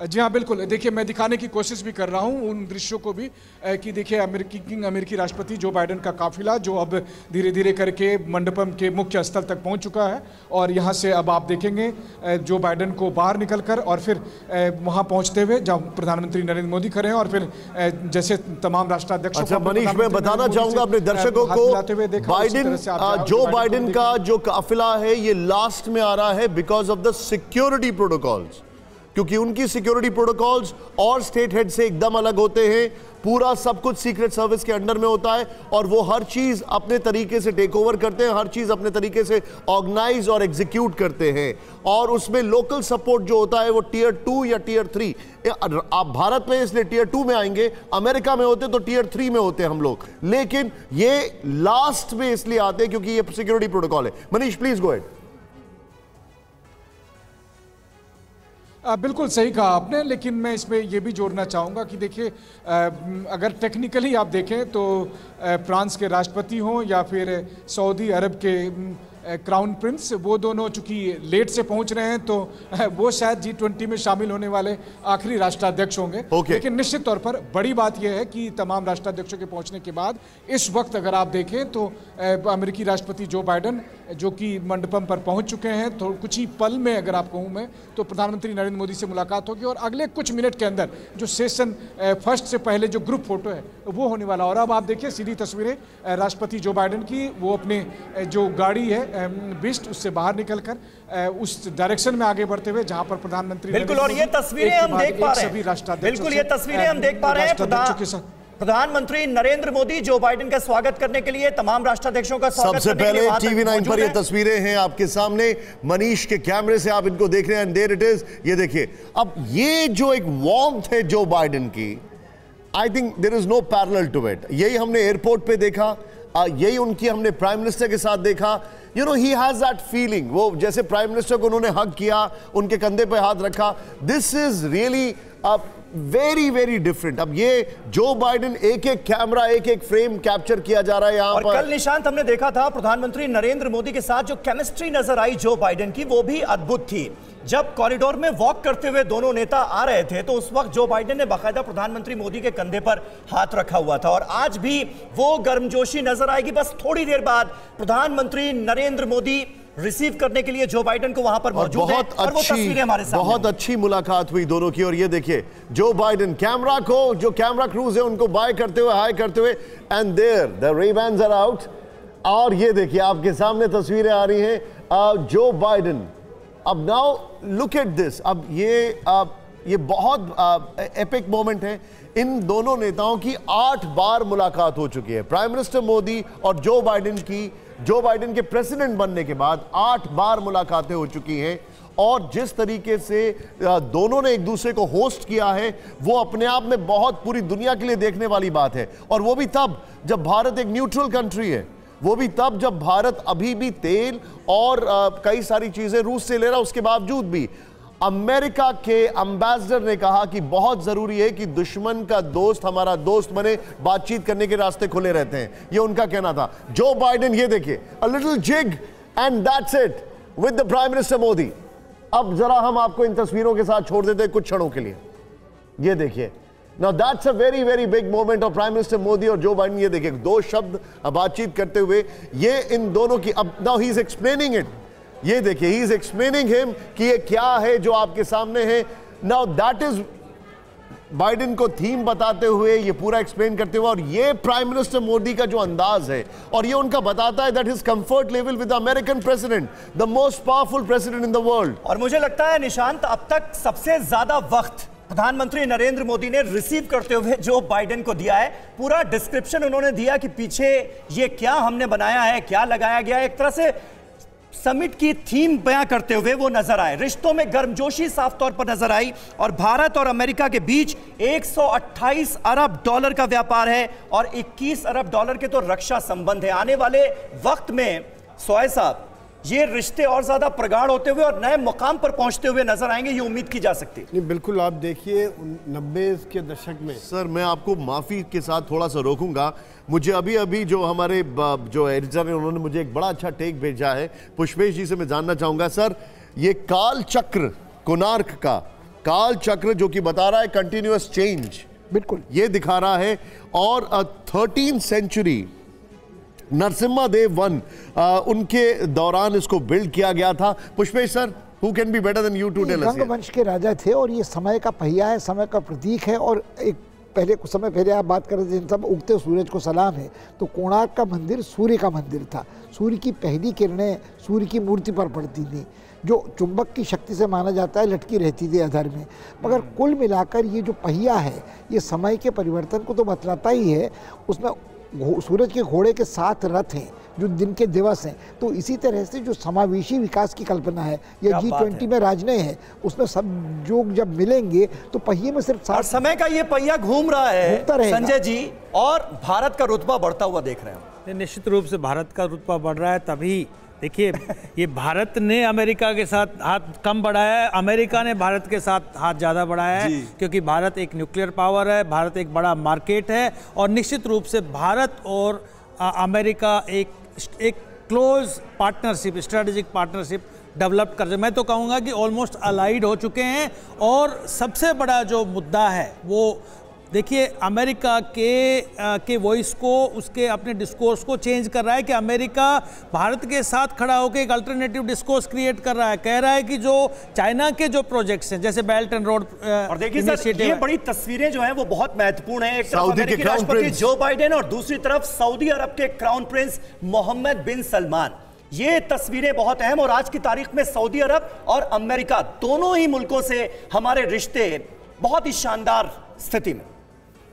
जी हाँ बिल्कुल, देखिए मैं दिखाने की कोशिश भी कर रहा हूँ उन दृश्यों को भी कि देखिए अमेरिकी राष्ट्रपति जो बाइडेन का काफिला जो अब धीरे धीरे करके मंडपम के मुख्य स्थल तक पहुँच चुका है और यहाँ से अब आप देखेंगे जो बाइडेन को बाहर निकलकर और फिर वहाँ पहुँचते हुए जहाँ प्रधानमंत्री नरेंद्र मोदी खड़े हैं और फिर जैसे तमाम राष्ट्राध्यक्षों को। मनीष, मैं बताना चाहूंगा अपने दर्शकों को, बाइडेन जो बाइडेन का जो काफिला है ये लास्ट में आ रहा है because of the security protocols, क्योंकि उनकी सिक्योरिटी प्रोटोकॉल्स और स्टेट हेड से एकदम अलग होते हैं। पूरा सब कुछ सीक्रेट सर्विस के अंडर में होता है और वो हर चीज अपने तरीके से टेक ओवर करते हैं, हर चीज अपने तरीके से ऑर्गेनाइज और एग्जीक्यूट करते हैं। और उसमें लोकल सपोर्ट जो होता है वो टियर 2 या टियर 3, आप भारत में इसलिए टियर 2 में आएंगे, अमेरिका में होते तो टियर 3 में होते हम लोग, लेकिन ये लास्ट में इसलिए आते हैं क्योंकि ये सिक्योरिटी प्रोटोकॉल है। Manish, please go ahead. बिल्कुल सही कहा आपने, लेकिन मैं इसमें ये भी जोड़ना चाहूँगा कि देखिए अगर टेक्निकली आप देखें तो फ्रांस के राष्ट्रपति हों या फिर सऊदी अरब के क्राउन प्रिंस, वो दोनों चूंकि लेट से पहुंच रहे हैं तो वो शायद G20 में शामिल होने वाले आखिरी राष्ट्राध्यक्ष होंगे। लेकिन निश्चित तौर पर बड़ी बात यह है कि तमाम राष्ट्राध्यक्षों के पहुंचने के बाद इस वक्त अगर आप देखें तो अमेरिकी राष्ट्रपति जो बाइडेन जो कि मंडपम पर पहुंच चुके हैं, तो कुछ ही पल में अगर आप कहूँ मैं तो प्रधानमंत्री नरेंद्र मोदी से मुलाकात होगी और अगले कुछ मिनट के अंदर जो सेशन फर्स्ट से पहले जो ग्रुप फोटो है वो होने वाला। और अब आप देखिए सीधी तस्वीरें राष्ट्रपति जो बाइडेन की, वो अपने जो गाड़ी है बिस्ट उससे बाहर निकलकर उस डायरेक्शन में आगे बढ़ते हुए जहां पर प्रधानमंत्री, बिल्कुल, और ये तस्वीरें हम देख पा रहे हैं, बिल्कुल ये तस्वीरें हम देख पा रहे हैं प्रधानमंत्री नरेंद्र मोदी जो बाइडेन का स्वागत करने के लिए तमाम राष्ट्राध्यक्षों का स्वागत सबसे पहले TV9 पर ये तस्वीरें हैं आपके सामने, मनीष के कैमरे से आप इनको देख रहे हैं, देयर इट इज। ये देखिए, अब ये जो एक वार्मथ है जो बाइडेन की, I think there is no parallel to it. यही हमने एयरपोर्ट पे देखा, यही उनकी हमने प्राइम मिनिस्टर के साथ देखा। You know, he has that feeling, वो जैसे प्राइम मिनिस्टर को उन्होंने हग किया, उनके कंधे पे हाथ रखा, this is really very very different. अब ये जो बाइडेन, एक एक कैमरा, एक एक फ्रेम कैप्चर किया जा रहा है यहाँ पर। कल निशांत हमने देखा था प्रधानमंत्री नरेंद्र मोदी के साथ जो केमिस्ट्री नजर आई जो बाइडेन की, वो भी अद्भुत थी। जब कॉरिडोर में वॉक करते हुए दोनों नेता आ रहे थे तो उस वक्त जो बाइडेन ने बाकायदा प्रधानमंत्री मोदी के कंधे पर हाथ रखा हुआ था, और आज भी वो गर्मजोशी नजर आएगी। बस थोड़ी देर बाद प्रधानमंत्री नरेंद्र मोदी रिसीव करने के लिए जो बाइडेन को वहां पर मौजूद है, और वो तस्वीरें हमारे सामने। बहुत अच्छी मुलाकात हुई दोनों की, और ये देखिए जो बाइडेन कैमरा को, जो कैमरा क्रूज है उनको बाय करते हुए, हाय करते हुए, and there the Ray-Bans are out. और ये देखिए आपके सामने तस्वीरें आ रही हैं जो बाइडेन। अब नाउ लुक एट दिस, अब ये बहुत एपिक मोमेंट है। इन दोनों नेताओं की 8 बार मुलाकात हो चुकी है, प्राइम मिनिस्टर मोदी और जो बाइडेन की। जो बाइडेन के प्रेसिडेंट बनने के बाद 8 बार मुलाकातें हो चुकी हैं, और जिस तरीके से दोनों ने एक दूसरे को होस्ट किया है वो अपने आप में बहुत पूरी दुनिया के लिए देखने वाली बात है। और वो भी तब जब भारत एक न्यूट्रल कंट्री है, वो भी तब जब भारत अभी भी तेल और कई सारी चीजें रूस से ले रहा, उसके बावजूद भी अमेरिका के एम्बेसडर ने कहा कि बहुत जरूरी है कि दुश्मन का दोस्त हमारा दोस्त बने, बातचीत करने के रास्ते खुले रहते हैं, ये उनका कहना था। जो बाइडेन, ये देखिए, a little jig and that's it with the prime minister Modi. अब जरा हम आपको इन तस्वीरों के साथ छोड़ देते हैं कुछ क्षणों के लिए। ये देखिए, now that's a very very big moment of prime minister Modi और जो बाइडेन। ये देखिए 2 शब्द बातचीत करते हुए, ये इन दोनों की। अब now he is explaining it, ये देखिए ही इज एक्सप्लेनिंग हिम कि ये क्या है जो आपके सामने है। नाउ दैट इज बाइडेन को थीम बताते हुए, ये पूरा एक्सप्लेन करते हुए, और ये प्राइम मिनिस्टर मोदी का जो अंदाज है, और ये उनका बताता है that his comfort level with American president, the most powerful president in the world. और मुझे लगता है निशांत, अब तक सबसे ज्यादा वक्त प्रधानमंत्री नरेंद्र मोदी ने रिसीव करते हुए जो बाइडेन को दिया है, पूरा डिस्क्रिप्शन उन्होंने दिया कि पीछे ये क्या हमने बनाया है, क्या लगाया गया है, एक तरह से समिट की थीम बयां करते हुए वो नजर आए। रिश्तों में गर्मजोशी साफ तौर पर नजर आई, और भारत और अमेरिका के बीच 128 अरब डॉलर का व्यापार है और 21 अरब डॉलर के तो रक्षा संबंध है। आने वाले वक्त में सोए साहब ये रिश्ते और ज्यादा प्रगाढ़ होते हुए और नए मुकाम पर पहुंचते हुए नजर आएंगे, ये उम्मीद की जा सकती है। नहीं, बिल्कुल, आप देखिए 90 के दशक में। सर मैं आपको माफी के साथ थोड़ा सा रोकूंगा, मुझे अभी अभी जो हमारे जो एडिटर हैं उन्होंने मुझे एक बड़ा अच्छा टेक भेजा है, पुष्पेश जी से मैं जानना चाहूंगा। सर ये काल चक्र, कोणार्क का काल चक्र जो कि बता रहा है कंटिन्यूअस चेंज, बिल्कुल ये दिखा रहा है, और 13th सेंचुरी नरसिम्हा देव वन उनके दौरान इसको बिल्ड किया गया था। Pushpesh sir, who can be better than you to tell us? गंगवंश के राजा थे और ये समय का पहिया है, समय का प्रतीक है। और एक पहले कुछ समय पहले आप बात कर रहे थे जिन सब उगते सूरज को सलाम है, तो कोणार्क का मंदिर सूर्य का मंदिर था। सूर्य की पहली किरणें सूर्य की मूर्ति पर पड़ती थी, जो चुंबक की शक्ति से माना जाता है लटकी रहती थी अधर में। मगर कुल मिलाकर ये जो पहिया है ये समय के परिवर्तन को तो बतलाता ही है। उसमें सूरज के घोड़े के 7 रथ हैं जो दिन के दिवस हैं। तो इसी तरह से जो समावेशी विकास की कल्पना है, ये G20 में राजनय है, उसमें सब जो जब मिलेंगे तो पहिए में सिर्फ 7 समय का ये पहिया घूम रहा है संजय जी, और भारत का रुतबा बढ़ता हुआ देख रहे हैं। निश्चित रूप से भारत का रुतबा बढ़ रहा है, तभी देखिए, ये भारत ने अमेरिका के साथ हाथ कम बढ़ाया है, अमेरिका ने भारत के साथ हाथ ज़्यादा बढ़ाया है, क्योंकि भारत एक न्यूक्लियर पावर है, भारत एक बड़ा मार्केट है, और निश्चित रूप से भारत और अमेरिका एक close partnership, strategic partnership develop कर, मैं तो कहूँगा कि ऑलमोस्ट अलाइड हो चुके हैं। और सबसे बड़ा जो मुद्दा है वो देखिए, अमेरिका के वॉइस को, उसके अपने डिस्कोर्स को चेंज कर रहा है कि अमेरिका भारत के साथ खड़ा होकर एक अल्टरनेटिव डिस्कोर्स क्रिएट कर रहा है। कह रहा है कि जो चाइना के जो प्रोजेक्ट्स हैं, जैसे बेल्ट एंड रोड, और देखिए सर, ये बड़ी तस्वीरें जो हैं वो बहुत महत्वपूर्ण हैं। एक तरफ अमेरिकी राष्ट्रपति जो बाइडेन और दूसरी तरफ सऊदी अरब के क्राउन प्रिंस मोहम्मद बिन सलमान। ये तस्वीरें बहुत अहम, और आज की तारीख में सऊदी अरब और अमेरिका दोनों ही मुल्कों से हमारे रिश्ते बहुत ही शानदार स्थिति में।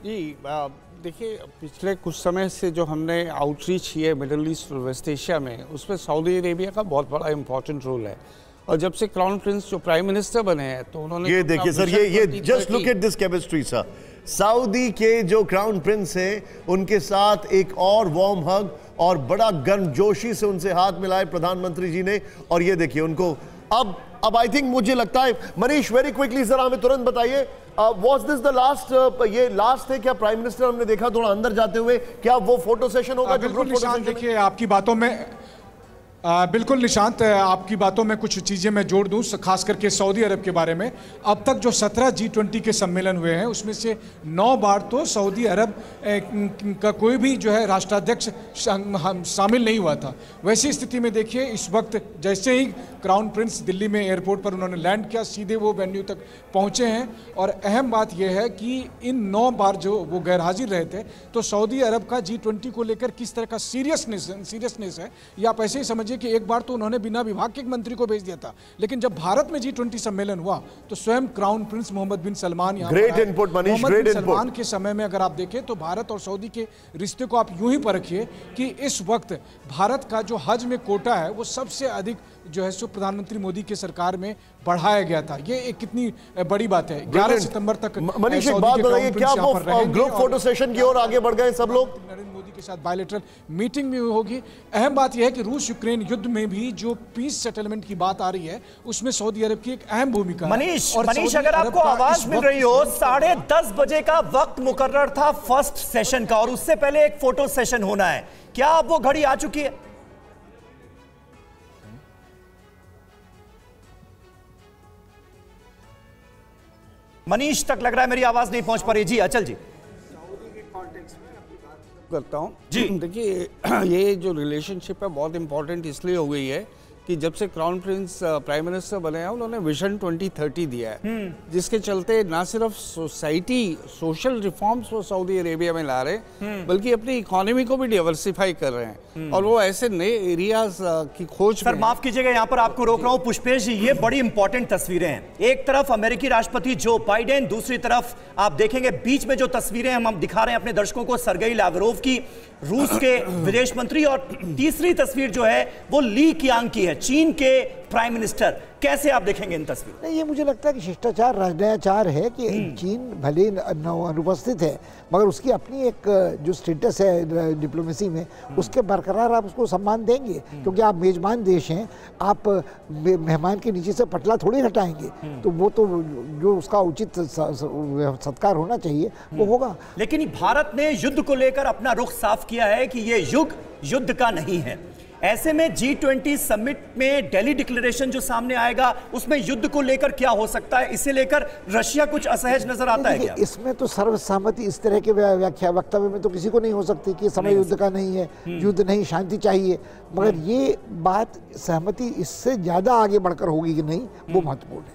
जी देखिए, पिछले कुछ समय से जो हमने आउटरीच की है मिडिल ईस्ट और वेस्ट एशिया में, उसमें सऊदी अरेबिया का बहुत बड़ा इंपॉर्टेंट रोल है। और जब से क्राउन प्रिंस जो प्राइम मिनिस्टर बने हैं, तो उन्होंने ये देखिए सर, ये just look at this chemistry sir. Saudi के जो क्राउन प्रिंस हैं, उनके साथ एक और वार्म हग और बड़ा गर्मजोशी से उनसे हाथ मिलाए प्रधानमंत्री जी ने। और ये देखिए उनको अब आई थिंक, मुझे लगता है, मनीष वेरी क्विकली सर हमें तुरंत बताइए, वाज दिस द लास्ट, ये लास्ट है क्या प्राइम मिनिस्टर? हमने देखा थोड़ा अंदर जाते हुए, क्या वो फोटो सेशन होगा? बिल्कुल निशांत, देखिए आपकी बातों में बिल्कुल निशांत, आपकी बातों में कुछ चीज़ें मैं जोड़ दूं, खास करके सऊदी अरब के बारे में। अब तक जो 17 G20 के सम्मेलन हुए हैं, उसमें से 9 बार तो सऊदी अरब का कोई भी जो है राष्ट्राध्यक्ष शामिल नहीं हुआ था। वैसी स्थिति में देखिए, इस वक्त जैसे ही क्राउन प्रिंस दिल्ली में एयरपोर्ट पर उन्होंने लैंड किया, सीधे वो वेन्यू तक पहुँचे हैं। और अहम बात यह है कि इन 9 बार जो वो गैर हाजिर रहे थे, तो सऊदी अरब का G20 को लेकर किस तरह का सीरियसनेस है, या आप ऐसे ही समझ कि एक बार तो उन्होंने बिना विभाग के एक मंत्री को भेज दिया था, लेकिन जब भारत में G20 सम्मेलन हुआ तो स्वयं क्राउन प्रिंस मोहम्मद बिन सलमान यहाँ मोहम्मद बिन सलमान के समय में अगर आप देखें तो भारत और सऊदी के रिश्ते को आप यूं ही परखिए कि इस वक्त भारत का जो हज में कोटा है वो सबसे अधिक जो है सो प्रधानमंत्री मोदी के सरकार में बढ़ाया गया था। ये एक कितनी बड़ी बात है। 11 सितंबर तक मनीष एक बात बताइए, क्या वो ग्रुप फोटो सेशन की ओर आगे बढ़ गए सब लोग? नरेंद्र मोदी के साथ बायलैटरल मीटिंग भी होगी। अहम बात यह है कि रूस यूक्रेन युद्ध में भी जो पीस सेटलमेंट की बात आ रही है, उसमें सऊदी अरब की एक अहम भूमिका है। मनीष अगर आपको आवाज मिल रही हो, 10:30 बजे का वक्त मुकर्रर था फर्स्ट सेशन का, और उससे पहले एक फोटो सेशन होना है। क्या अब वो घड़ी आ चुकी है? मनीष तक लग रहा है मेरी आवाज नहीं पहुंच पा रही। जी अचल जी, करता हूं जी। देखिए, ये जो रिलेशनशिप है बहुत इंपॉर्टेंट इसलिए हो गई है कि जब से क्राउन प्रिंस प्राइम मिनिस्टर बने हैं, उन्होंने विजन 2030 दिया है, जिसके चलते ना सिर्फ सोशल रिफॉर्म्स वो सऊदी अरेबिया में ला रहे हैं, बल्कि अपनी इकोनॉमी को भी डाइवर्सिफाई कर रहे हैं, और वो ऐसे नए एरियाज की खोज। सर माफ कीजिएगा, यहाँ पर आपको रोक रहा हूँ। पुष्पेश जी, ये बड़ी इंपॉर्टेंट तस्वीरें हैं। एक तरफ अमेरिकी राष्ट्रपति जो बाइडेन, दूसरी तरफ आप देखेंगे बीच में जो तस्वीरें हम दिखा रहे हैं अपने दर्शकों को, सर्गेई लावरोव की, रूस के विदेश मंत्री, और तीसरी तस्वीर जो है वो ली कियांग की है, चीन के प्राइम मिनिस्टर। कैसे आप देखेंगे इन तस्वीरों? नहीं, ये मुझे लगता है कि शिष्टाचार राजनयाचार है कि चीन भले अनुपस्थित है, मगर उसकी अपनी एक जो स्टेटस है डिप्लोमेसी में, उसके बरकरार आप उसको सम्मान देंगे, क्योंकि आप मेजबान देश हैं। आप मेहमान के नीचे से पटला थोड़ी हटाएंगे, तो वो तो जो उसका उचित सत्कार होना चाहिए वो होगा। लेकिन भारत ने युद्ध को लेकर अपना रुख साफ किया है कि ये युग युद्ध का नहीं है। ऐसे में G20 समिट में दिल्ली डिक्लेरेशन जो सामने आएगा, उसमें युद्ध को लेकर क्या हो सकता है? इसे लेकर रशिया कुछ असहज नजर आता है क्या? इसमें तो सर्वसहमति इस तरह के वक्तव्य में तो किसी को नहीं हो सकती कि समय युद्ध का नहीं है, युद्ध नहीं, शांति चाहिए। मगर ये बात सहमति इससे ज्यादा आगे बढ़कर होगी कि नहीं, वो महत्वपूर्ण है।